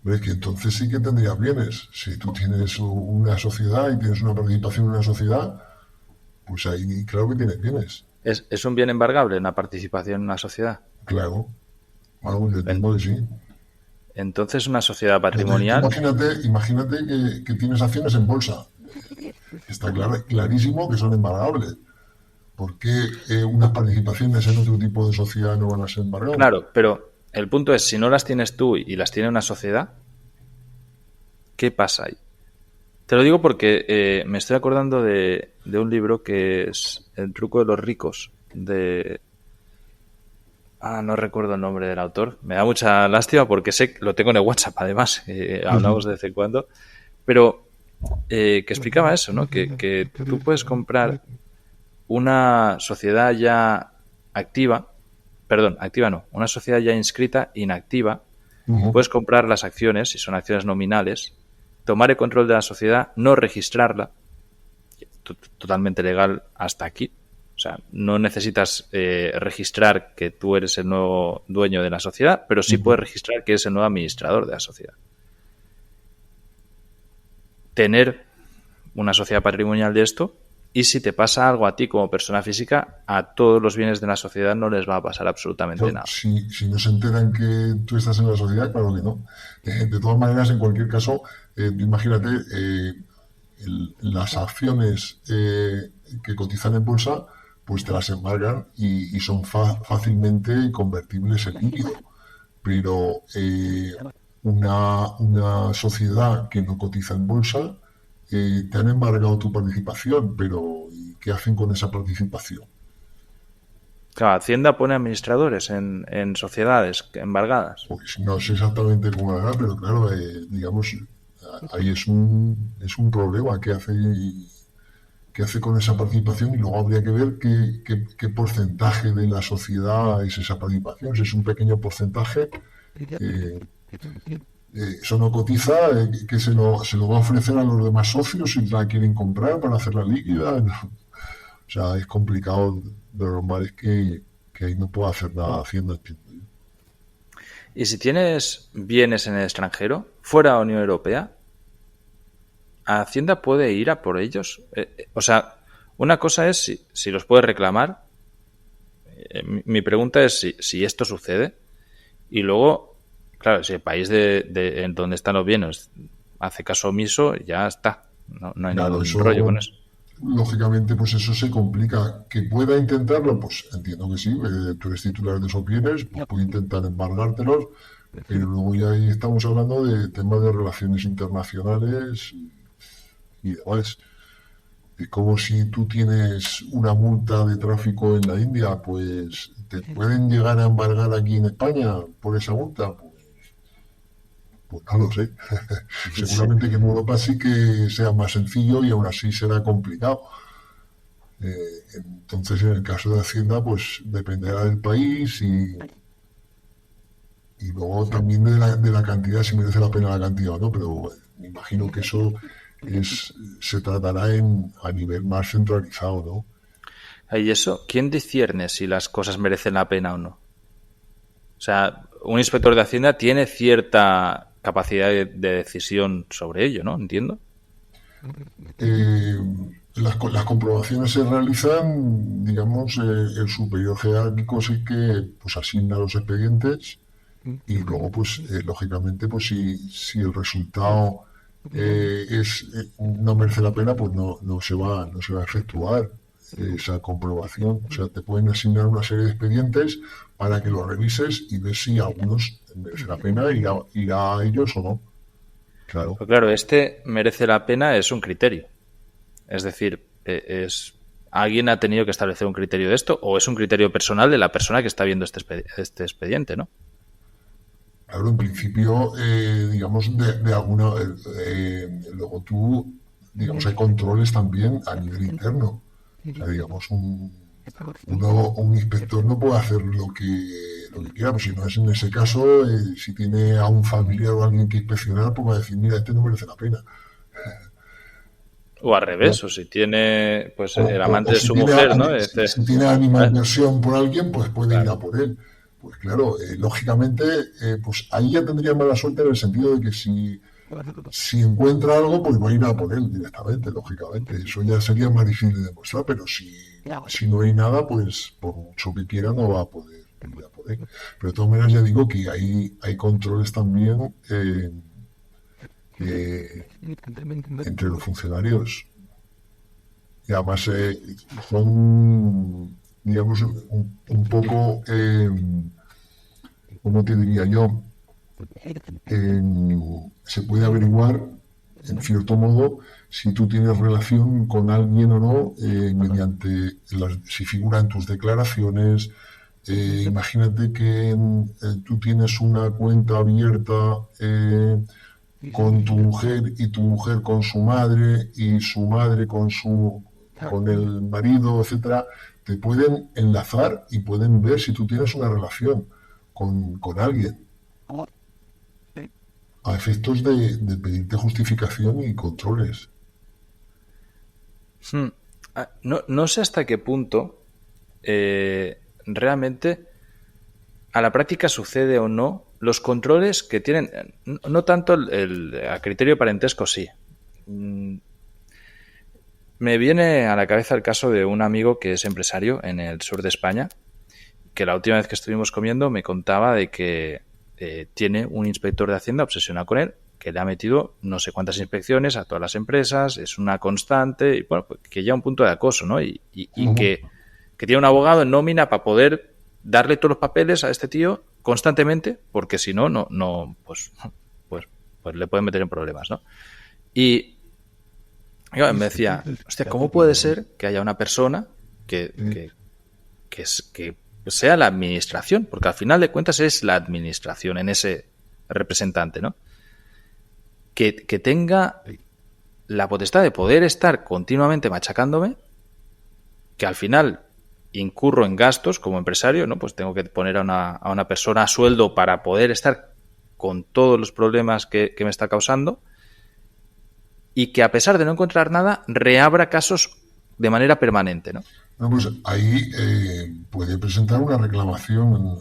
Ves que entonces sí que tendrías bienes. Si tú tienes una sociedad y tienes una participación en una sociedad, pues ahí claro que tienes bienes. ¿Es un bien embargable una participación en una sociedad? Claro, algo yo En- entiendo que sí. Entonces, una sociedad Entonces, tú patrimonial. imagínate que tienes acciones en bolsa. Está clarísimo que son embargables. ¿Por qué unas participaciones en otro tipo de sociedad no van a ser embargables? Claro, pero el punto es, si no las tienes tú y las tiene una sociedad, ¿qué pasa ahí? Te lo digo porque me estoy acordando de un libro que es El truco de los ricos, de... Ah, no recuerdo el nombre del autor. Me da mucha lástima porque sé que lo tengo en el WhatsApp, además. Hablamos de vez en cuando. Pero que explicaba eso, ¿no? Que tú puedes comprar una sociedad ya activa, perdón, activa no, una sociedad ya inscrita, inactiva. Uh-huh. Puedes comprar las acciones, si son acciones nominales, tomar el control de la sociedad, no registrarla, totalmente legal hasta aquí. O sea, no necesitas registrar que tú eres el nuevo dueño de la sociedad, pero sí Uh-huh. puedes registrar que eres el nuevo administrador de la sociedad. Tener una sociedad patrimonial de esto, y si te pasa algo a ti como persona física, a todos los bienes de la sociedad no les va a pasar absolutamente Claro, nada. si no se enteran que tú estás en la sociedad, claro que no. De todas maneras, en cualquier caso, tú imagínate, las acciones que cotizan en bolsa, pues te las embargan y son fácilmente convertibles en líquido. Pero una sociedad que no cotiza en bolsa, te han embargado tu participación, pero ¿y qué hacen con esa participación? Claro, Hacienda pone administradores en sociedades embargadas. Pues no sé exactamente cómo hará, pero claro, digamos, ahí es un problema que hace con esa participación y luego habría que ver qué porcentaje de la sociedad es esa participación. Si es un pequeño porcentaje, eh, eso no cotiza, que se lo va a ofrecer a los demás socios si la quieren comprar para hacerla líquida. ¿No? O sea, es complicado. De lo normal es que ahí no puedo hacer nada haciendo. Y si tienes bienes en el extranjero, fuera de la Unión Europea, Hacienda puede ir a por ellos. O sea, una cosa es si los puede reclamar. Mi pregunta es si esto sucede. Y luego, claro, si el país en donde están los bienes hace caso omiso, ya está. No hay Claro, ningún rollo con eso. lógicamente, pues eso se complica. Que pueda intentarlo, pues entiendo que sí. Tú eres titular de esos bienes, pues puede intentar embargártelos, pero luego ya ahí estamos hablando de temas de relaciones internacionales y demás. Es como si tú tienes una multa de tráfico en la India, pues te pueden llegar a embargar aquí en España por esa multa. Pues no lo sé. Seguramente que en Europa sí que sea más sencillo y aún así será complicado. Entonces, en el caso de Hacienda, pues dependerá del país y luego también de la cantidad, si merece la pena la cantidad o no, pero me imagino que eso se tratará a nivel más centralizado, ¿no? Y eso, ¿quién discierne si las cosas merecen la pena o no? O sea, un inspector de Hacienda tiene cierta capacidad de decisión sobre ello, ¿no? Entiendo. Las comprobaciones se realizan, digamos, el superior jerárquico sí que pues asigna los expedientes y luego, pues, lógicamente, pues si el resultado no merece la pena, pues no se va a efectuar esa comprobación. O sea, te pueden asignar una serie de expedientes para que los revises y ves si algunos merece la pena ir a ellos o no. Claro. Pero claro, merece la pena es un criterio. Es decir, ¿alguien ha tenido que establecer un criterio de esto o es un criterio personal de la persona que está viendo este expediente, ¿no? Claro, en principio, digamos, de alguna... luego tú, digamos, hay controles también a nivel interno. O sea, digamos, un inspector no puede hacer lo que quiera, pues si no es en ese caso, si tiene a un familiar o a alguien que inspeccionar, pues va a decir, mira, este no merece la pena. O al revés, o si tiene pues el amante de su mujer, ¿no? Si tiene animadversión por alguien, pues puede ir a por él. Pues claro, lógicamente, pues ahí ya tendría mala suerte en el sentido de que si encuentra algo, pues va a ir a por él directamente, lógicamente. Eso ya sería más difícil de demostrar, pero si no hay nada, pues por mucho que quiera no va a poder ir a por él. Pero de todas maneras ya digo que hay controles también entre los funcionarios. Y además son, digamos, un poco, ¿cómo te diría yo? Se puede averiguar, en cierto modo, si tú tienes relación con alguien o no, mediante si figura en tus declaraciones. Imagínate que tú tienes una cuenta abierta con tu mujer y tu mujer con su madre y su madre con el marido, etcétera. Te pueden enlazar y pueden ver si tú tienes una relación con alguien, a efectos de pedirte justificación y controles. No sé hasta qué punto realmente a la práctica sucede o no los controles que tienen, no tanto a criterio parentesco, sí. Me viene a la cabeza el caso de un amigo que es empresario en el sur de España, que la última vez que estuvimos comiendo me contaba de que tiene un inspector de Hacienda obsesionado con él, que le ha metido no sé cuántas inspecciones a todas las empresas, es una constante, y bueno, pues que ya un punto de acoso, ¿no? Y que tiene un abogado en nómina para poder darle todos los papeles a este tío constantemente, porque si no, pues le pueden meter en problemas, ¿no? Y me decía, hostia, ¿cómo puede ser que haya una persona que sea la administración? Porque al final de cuentas es la administración en ese representante, ¿no? Que tenga la potestad de poder estar continuamente machacándome, que al final incurro en gastos como empresario, ¿no? Pues tengo que poner a una persona a sueldo para poder estar con todos los problemas que me está causando, y que a pesar de no encontrar nada, reabra casos de manera permanente, ¿no? No, pues ahí puede presentar una reclamación.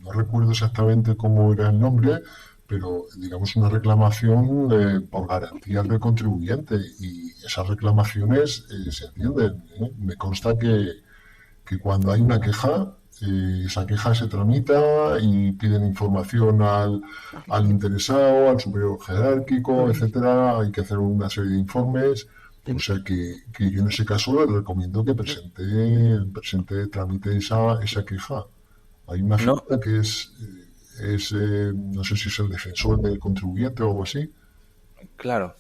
No recuerdo exactamente cómo era el nombre, pero digamos una reclamación por garantías del contribuyente y esas reclamaciones se atienden. Me consta que cuando hay una queja, esa queja se tramita y piden información al interesado, al superior jerárquico, etcétera. Hay que hacer una serie de informes. O sea que yo en ese caso le recomiendo que tramite esa queja. Hay una No, figura que no sé si es el defensor del contribuyente o algo así. claro.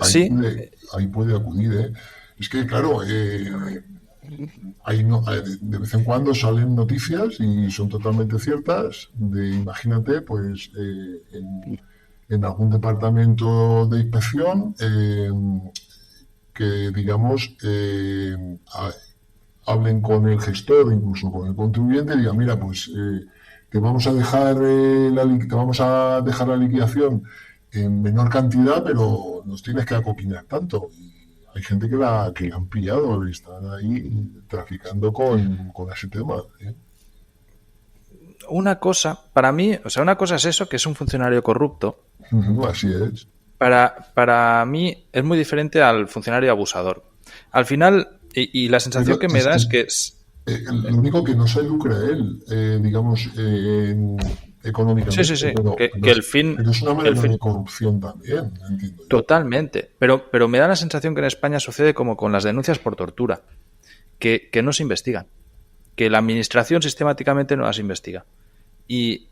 Sí, Ahí puede acudir, ¿eh? Es que, claro, de vez en cuando salen noticias y son totalmente ciertas. Imagínate, pues, en algún departamento de inspección que, digamos, hablen con el gestor, incluso con el contribuyente, y digan, mira, pues te vamos a dejar la liquidación en menor cantidad, pero nos tienes que acopinar tanto. Y hay gente que la han pillado y están ahí traficando con ese tema. una cosa, para mí, o sea, una cosa es eso, que es un funcionario corrupto. Así es. Para mí es muy diferente al funcionario abusador. Al final, y la sensación Pero que me da es que es, lo único que no se lucra él, digamos, sí, sí, económicamente, sí, pero, que el fin, pero es una que el manera fin, de corrupción también, entiendo yo. totalmente. Pero me da la sensación que en España sucede como con las denuncias por tortura, que no se investigan, que la administración sistemáticamente no las investiga. Y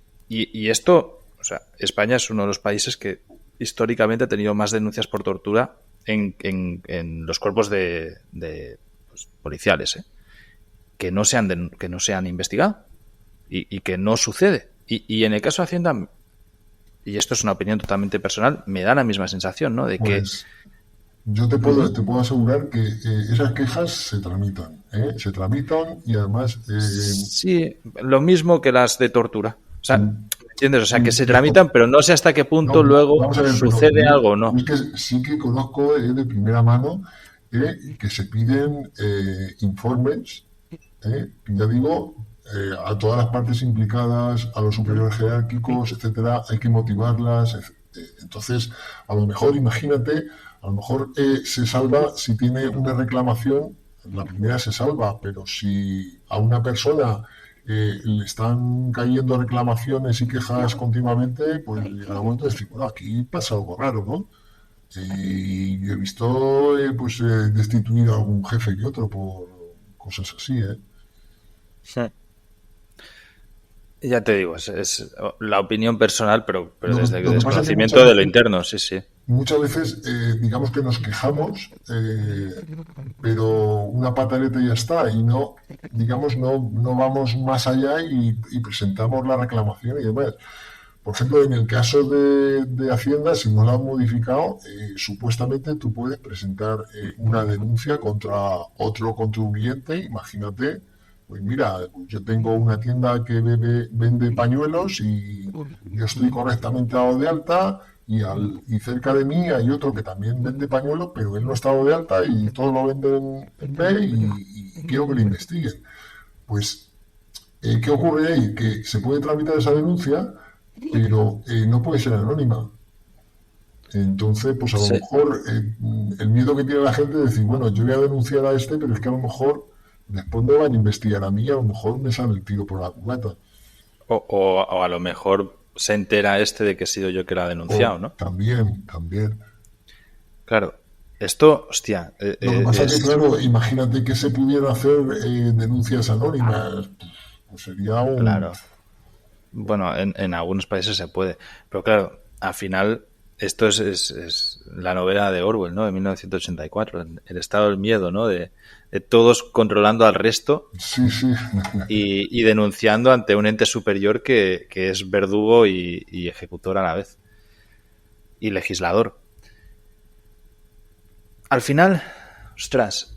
esto, o sea, España es uno de los países que históricamente ha tenido más denuncias por tortura en los cuerpos pues, policiales, que no se han investigado y que no sucede. Y en el caso de Hacienda, y esto es una opinión totalmente personal, me da la misma sensación, ¿no? De que Pues yo te puedo asegurar que esas quejas se tramitan, ¿eh? Se tramitan y además sí, lo mismo que las de tortura. O sea, mm, ¿entiendes? O sea, que se mm, tramitan, pero no sé hasta qué punto no, luego vamos a ver, pero sucede algo o no. es que sí que conozco de primera mano que se piden informes, ya digo, a todas las partes implicadas, a los superiores jerárquicos, etcétera, hay que motivarlas. Entonces, a lo mejor, imagínate, a lo mejor se salva si tiene una reclamación, la primera se salva, pero si a una persona le están cayendo reclamaciones y quejas continuamente, pues llega un momento de decir, bueno, aquí pasa algo raro, ¿no? Y he visto pues destituir a algún jefe que otro por cosas así, ¿eh? Sí. Ya te digo, es la opinión personal, pero desde el Lo que pasa es que desconocimiento de lo interno, sí, sí. muchas veces digamos que nos quejamos, pero una pataleta y ya está, y no, digamos, no vamos más allá y presentamos la reclamación y demás. Por ejemplo, en el caso de Hacienda, si no la han modificado, supuestamente tú puedes presentar una denuncia contra otro contribuyente. Imagínate, pues mira, yo tengo una tienda que vende pañuelos y yo estoy correctamente dado de alta y cerca de mí hay otro que también vende pañuelos, pero él no está dado de alta y todo lo venden en B y quiero que lo investiguen. Pues, ¿qué ocurre ahí? Que se puede tramitar esa denuncia pero no puede ser anónima. Entonces, pues a lo Sí. mejor el miedo que tiene la gente es decir, bueno, yo voy a denunciar a este, pero es que a lo mejor después me van a investigar a mí y a lo mejor me sale el tiro por la culata. O a lo mejor se entera este de que he sido yo que lo ha denunciado, O ¿no? también. Claro, esto, hostia, Lo que pasa es que, es claro, imagínate que se pudiera hacer denuncias anónimas. Pues sería un... claro. Bueno, en algunos países se puede, pero claro, al final esto es la novela de Orwell, ¿no? De 1984, el estado del miedo, ¿no? De todos controlando al resto Sí, sí. y denunciando ante un ente superior que es verdugo y ejecutor a la vez y legislador. Al final, ostras,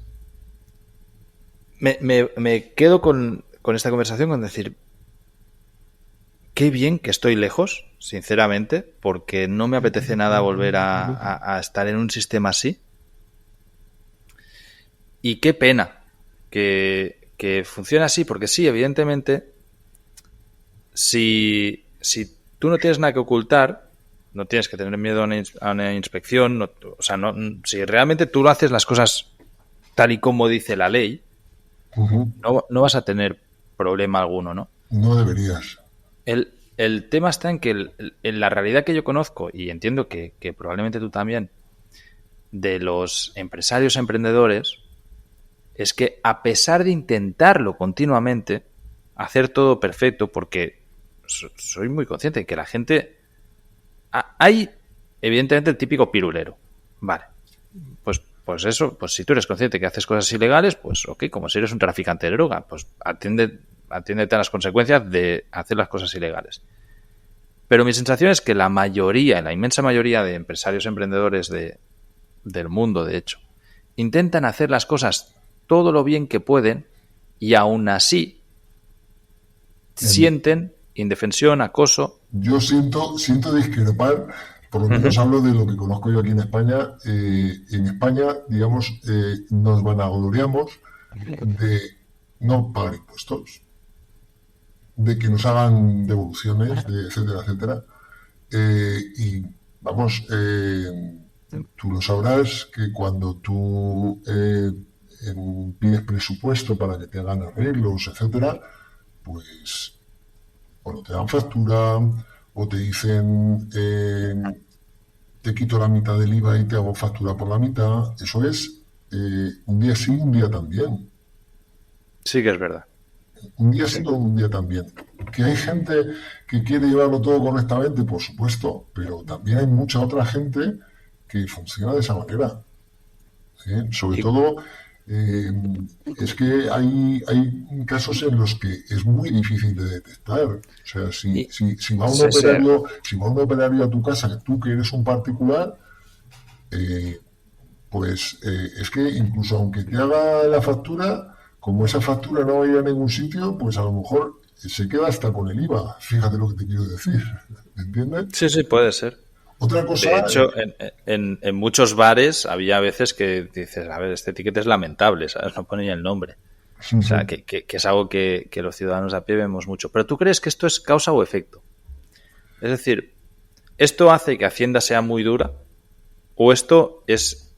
me quedo con esta conversación con decir, qué bien que estoy lejos, sinceramente, porque no me apetece nada volver a estar en un sistema así. Y qué pena que funcione así, porque sí, evidentemente, si tú no tienes nada que ocultar, no tienes que tener miedo a una inspección, o sea, si realmente tú lo haces las cosas tal y como dice la ley, no vas a tener problema alguno, ¿no? No deberías. El tema está en que en la realidad que yo conozco, y entiendo que probablemente tú también, de los empresarios emprendedores, es que a pesar de intentarlo continuamente, hacer todo perfecto, porque soy muy consciente de que la gente... Hay, evidentemente, el típico pirulero. Vale. Pues eso, pues si tú eres consciente que haces cosas ilegales, pues ok, como si eres un traficante de droga, pues atiéndete a las consecuencias de hacer las cosas ilegales. Pero mi sensación es que la inmensa mayoría de empresarios emprendedores del mundo, de hecho, intentan hacer las cosas todo lo bien que pueden y aún así sienten indefensión, acoso. Yo siento discrepar, por lo menos hablo de lo que conozco yo aquí en España. En España, digamos, nos vanagloriamos de no pagar impuestos, de que nos hagan devoluciones, etcétera, etcétera. Y vamos, tú lo sabrás que cuando tú pides presupuesto para que te hagan arreglos, etcétera, pues bueno, te dan factura o te dicen te quito la mitad del IVA y te hago factura por la mitad. Eso es un día sí, un día también. Sí que es verdad. Un día sí o un día también. Que hay gente que quiere llevarlo todo correctamente, por supuesto, pero también hay mucha otra gente que funciona de esa manera. Sobre todo, es que hay casos en los que es muy difícil de detectar. O sea, si va un operario a tu casa, tú que eres un particular, pues es que incluso aunque te haga la factura, como esa factura no va a ir a ningún sitio, pues a lo mejor se queda hasta con el IVA. Fíjate lo que te quiero decir. ¿Me entiendes? Sí, puede ser. Otra cosa... De hecho, en muchos bares había veces que dices, a ver, este ticket es lamentable, ¿sabes? No pone ni el nombre. Sí, o sea, que es algo que los ciudadanos a pie vemos mucho. Pero ¿tú crees que esto es causa o efecto? Es decir, ¿esto hace que Hacienda sea muy dura? ¿O esto es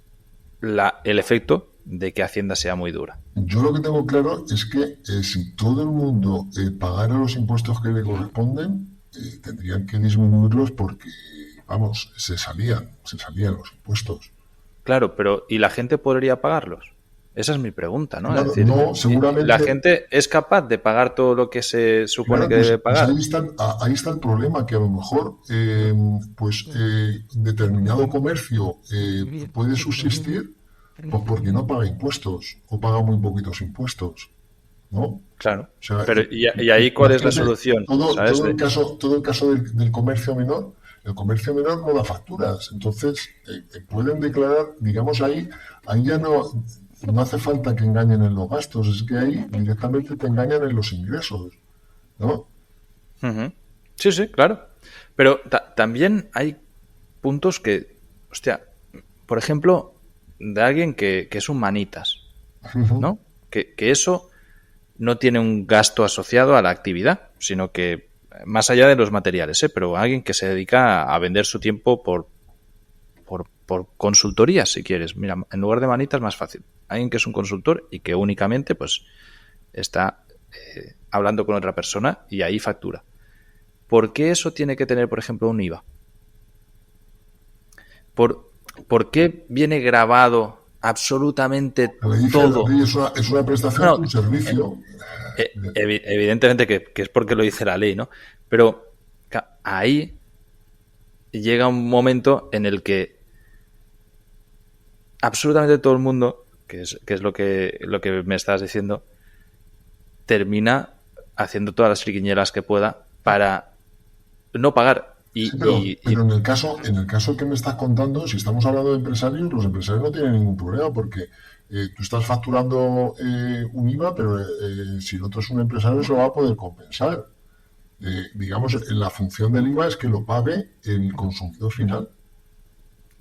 el efecto de que Hacienda sea muy dura? Yo lo que tengo claro es que si todo el mundo pagara los impuestos que le corresponden, tendrían que disminuirlos porque, vamos, se salían los impuestos. Claro, pero ¿y la gente podría pagarlos? Esa es mi pregunta, ¿no? Claro, es decir, no, seguramente... ¿la gente es capaz de pagar todo lo que se supone que debe pagar? Pues ahí está el problema, que a lo mejor determinado comercio puede subsistir pues porque no paga impuestos o paga muy poquitos impuestos, ¿no? Claro. O sea, pero ¿y ahí cuál es la solución? Todo el caso del comercio menor, el comercio menor no da facturas, entonces pueden declarar, digamos, ahí ya no hace falta que engañen en los gastos, es que ahí directamente te engañan en los ingresos, ¿no? Uh-huh. Sí, claro. Pero también hay puntos que, hostia, por ejemplo, de alguien que es un manitas, ¿no? Que eso no tiene un gasto asociado a la actividad, sino que más allá de los materiales, pero alguien que se dedica a vender su tiempo por consultoría, si quieres. Mira, en lugar de manitas, más fácil. Alguien que es un consultor y que únicamente pues está hablando con otra persona y ahí factura. ¿Por qué eso tiene que tener, por ejemplo, un IVA? ¿Por qué viene grabado absolutamente todo? Es una prestación, un servicio. Evidentemente que es porque lo dice la ley, ¿no? Pero ahí llega un momento en el que absolutamente todo el mundo, que es lo que me estás diciendo, termina haciendo todas las friquiñelas que pueda para no pagar. Pero en el caso que me estás contando, si estamos hablando de empresarios, los empresarios no tienen ningún problema porque tú estás facturando un IVA, pero si el otro es un empresario se lo va a poder compensar. Digamos, la función del IVA es que lo pague el consumidor final.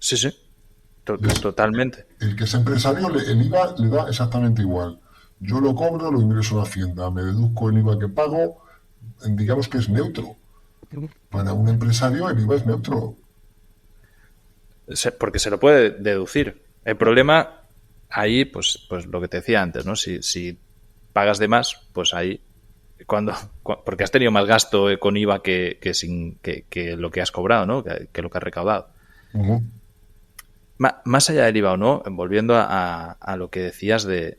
Sí. Totalmente. El que es empresario, el IVA le da exactamente igual. Yo lo cobro, lo ingreso a la Hacienda, me deduzco el IVA que pago, digamos que es neutro. Para un empresario el IVA es neutro. Porque se lo puede deducir. El problema ahí, pues lo que te decía antes, ¿no? Si pagas de más, pues ahí porque has tenido más gasto con IVA que lo que has cobrado, ¿no? Que lo que has recaudado. Ujú. Más allá del IVA o no, volviendo a lo que decías de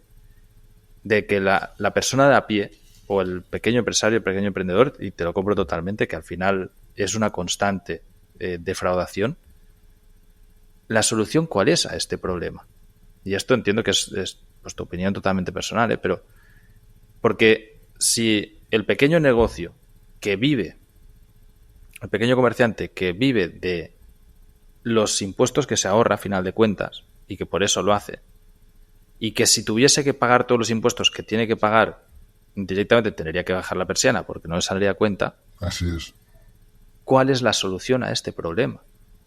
que la persona de a pie o el pequeño empresario, el pequeño emprendedor, y te lo compro totalmente, que al final es una constante defraudación, ¿la solución cuál es a este problema? Y esto entiendo que es pues, tu opinión totalmente personal, pero porque si el pequeño negocio que vive, el pequeño comerciante que vive de los impuestos que se ahorra a final de cuentas y que por eso lo hace, y que si tuviese que pagar todos los impuestos que tiene que pagar, directamente tendría que bajar la persiana porque no le saldría a cuenta, Así es. ¿cuál es la solución a este problema?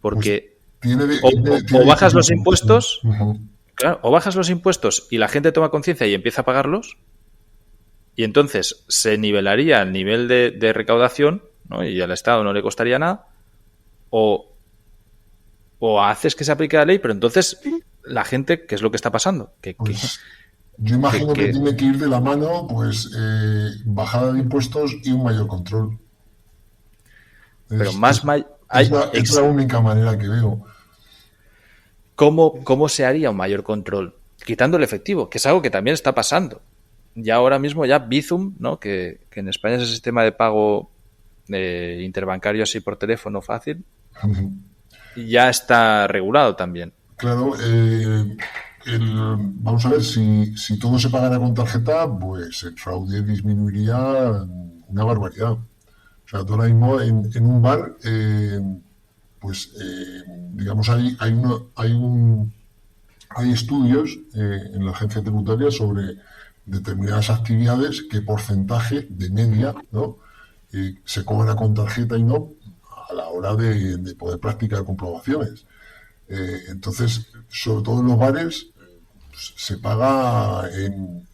Pues Porque tiene, o tiene bajas los dificultades. impuestos, Ujú. claro, o bajas los impuestos y la gente toma conciencia y empieza a pagarlos, y entonces se nivelaría el nivel de recaudación, ¿no? Y al Estado no le costaría nada, o, o haces que se aplique la ley, pero entonces la gente, ¿qué es lo que está pasando? Pues yo imagino que Que tiene que ir de la mano, pues, bajada de impuestos y un mayor control. pero Es, más es, hay es la única manera que veo. ¿cómo se haría un mayor control? Quitando el efectivo, que es algo que también está pasando. Ya ahora mismo ya Bizum, ¿no? Que en España es el sistema de pago interbancario así por teléfono fácil, ya está regulado también. Claro, vamos a ver, si todo se pagara con tarjeta, pues el fraude disminuiría una barbaridad. O sea, tú ahora mismo en un bar, pues, digamos, hay estudios en la agencia tributaria sobre determinadas actividades, qué porcentaje de media, ¿no? Se cobra con tarjeta y no a la hora de poder practicar comprobaciones. Entonces, sobre todo en los bares, se paga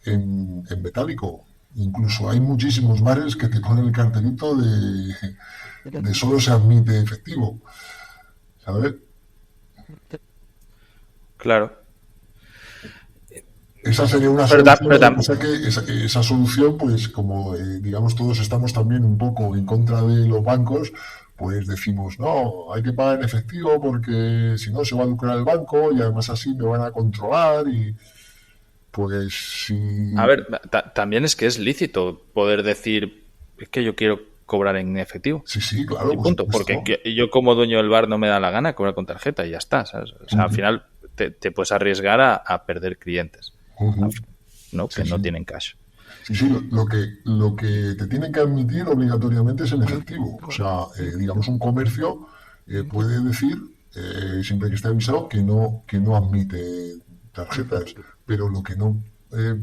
en metálico. Incluso hay muchísimos bares que te ponen el cartelito de solo se admite efectivo. ¿Sabes? Claro. Esa sería una Pero, solución. Lo que pasa es que esa solución, pues como digamos todos estamos también un poco en contra de los bancos, pues decimos, no, hay que pagar en efectivo porque si no se va a lucrar el banco y además así me van a controlar y pues a si... ver, también es que es lícito poder decir, es que yo quiero cobrar en efectivo. Sí, sí, claro, Y por punto. Porque supuesto. yo como dueño del bar no me da la gana cobrar con tarjeta y ya está, ¿sabes? O sea, al Ujú, final te puedes arriesgar a perder clientes, ujú. ¿no? Sí, Que no sí. tienen cash. Sí, sí, lo que te tienen que admitir obligatoriamente es en efectivo. O sea, digamos, un comercio puede decir, siempre que esté avisado, que no admite tarjetas, pero lo que no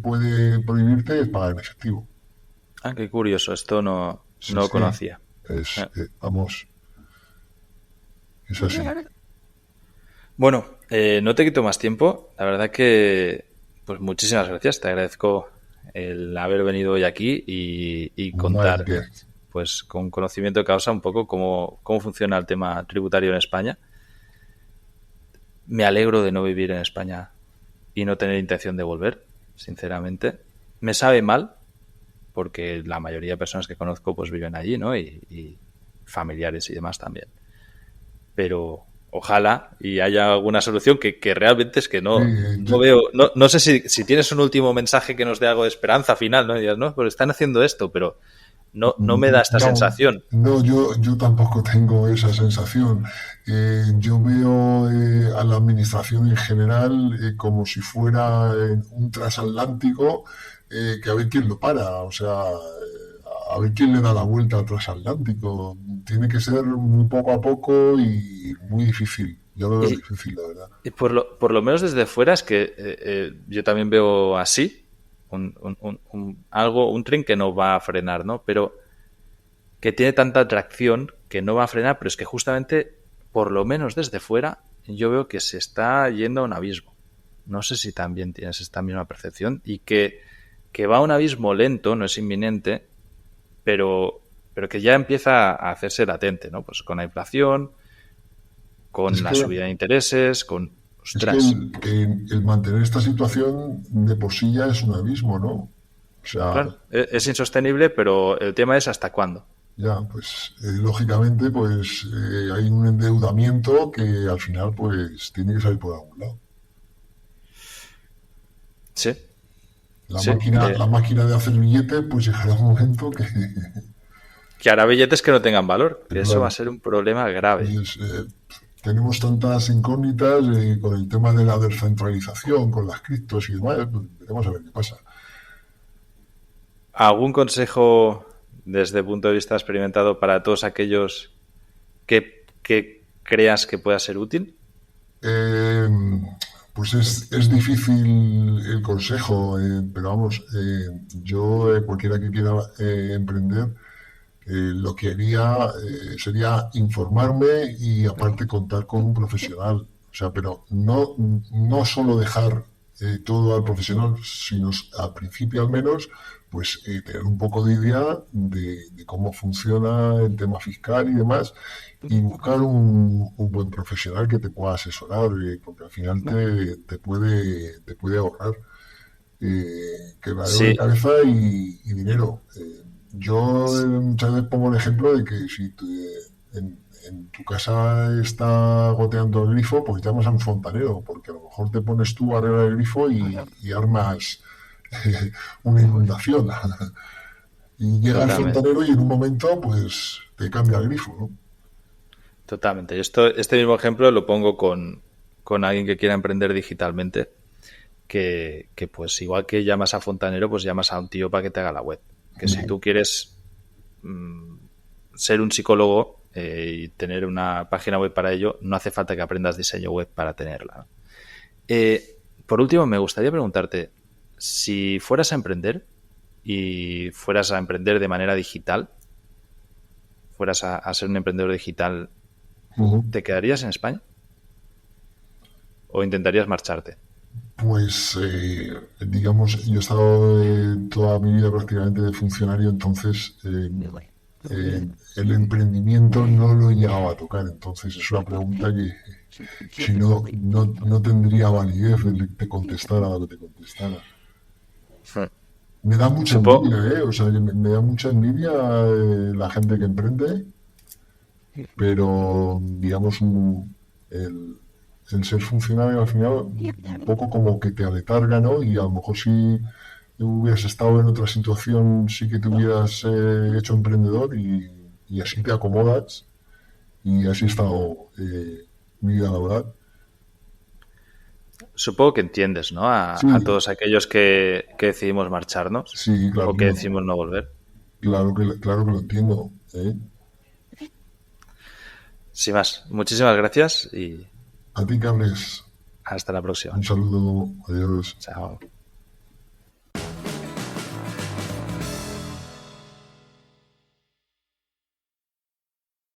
puede prohibirte es pagar en efectivo. Ah, qué curioso, esto Sí, no lo sí, conocía. vamos, es así. Bueno, no te quito más tiempo. La verdad que, pues muchísimas gracias. Te agradezco el haber venido hoy aquí y No hay de contar, qué. pues con conocimiento de causa, un poco cómo funciona el tema tributario en España. Me alegro de no vivir en España y no tener intención de volver, sinceramente. Me sabe mal, porque la mayoría de personas que conozco pues viven allí, ¿no? Y familiares y demás también. Pero ojalá y haya alguna solución que realmente es que Sí, no veo, no sé si tienes un último mensaje que nos dé algo de esperanza final, ¿no? Y digas, no, pero están haciendo esto, pero no me da esta no, sensación. no, yo tampoco tengo esa sensación. Yo veo a la administración en general como si fuera un transatlántico que a ver quién lo para, o sea, a ver quién le da la vuelta al transatlántico. Tiene que ser muy poco a poco y muy difícil. Yo lo veo Y, difícil, la verdad. y por lo menos desde fuera es que yo también veo así un tren que no va a frenar, ¿no? Pero que tiene tanta atracción que no va a frenar, pero es que justamente, por lo menos desde fuera, yo veo que se está yendo a un abismo. No sé si también tienes esta misma percepción y que va a un abismo lento, no es inminente, pero pero que ya empieza a hacerse latente, ¿no? Pues con la inflación, con Es la que, subida de intereses, con... es que ¡Ostras! el mantener esta situación de por sí ya es un abismo, ¿no? O sea, Claro, es insostenible, pero el tema es hasta cuándo. ya, pues lógicamente, pues hay un endeudamiento que al final, pues tiene que salir por algún lado. Sí, La sí. máquina, la máquina de hacer billetes, pues llegará un momento que, Que hará billetes que no tengan valor, que eso va a claro, ser un problema grave. pues, tenemos tantas incógnitas con el tema de la descentralización, con las criptos y demás, pues veremos a ver qué pasa. ¿Algún consejo desde el punto de vista experimentado para todos aquellos que creas que pueda ser útil? Eh, pues es difícil el consejo, pero vamos, yo, cualquiera que quiera emprender, lo que haría sería informarme y aparte contar con un profesional. O sea, pero no solo dejar todo al profesional, sino al principio al menos, pues tener un poco de idea de cómo funciona el tema fiscal y demás, y buscar un buen profesional que te pueda asesorar, porque al final te puede ahorrar quebradero de Sí, cabeza y dinero. Yo muchas veces pongo el ejemplo de que si en tu casa está goteando el grifo, pues llamas a un fontanero, porque a lo mejor te pones tú a arreglar el grifo y armas una inundación. Y llega el totalmente. fontanero y en un momento, pues te cambia el grifo, ¿no? Totalmente. Este mismo ejemplo lo pongo con alguien que quiera emprender digitalmente, que pues igual que llamas a fontanero, pues llamas a un tío para que te haga la web. Que si tú quieres ser un psicólogo y tener una página web para ello, no hace falta que aprendas diseño web para tenerla, ¿no? Por último, me gustaría preguntarte, si fueras a emprender y fueras a emprender de manera digital, fueras a ser un emprendedor digital, Ujú. ¿te quedarías en España o intentarías marcharte? Pues, digamos, yo he estado toda mi vida prácticamente de funcionario, entonces el emprendimiento no lo he llegado a tocar. Entonces es una pregunta que no tendría validez el que te contestara lo que te contestara. Me da mucha Supongo, envidia, ¿eh? O sea, que me da mucha envidia la gente que emprende, pero digamos, el, el ser funcionario al final un poco como que te aletarga, ¿no? Y a lo mejor si hubieras estado en otra situación, sí que te hubieras hecho emprendedor y así te acomodas y así he estado mi vida laboral. supongo que entiendes, ¿no? Sí, A todos aquellos que decidimos marcharnos sí, o que decidimos no volver. claro que lo entiendo, ¿eh? Sin más, muchísimas gracias y A ti, Carles, hasta la próxima. un saludo, adiós. Chao.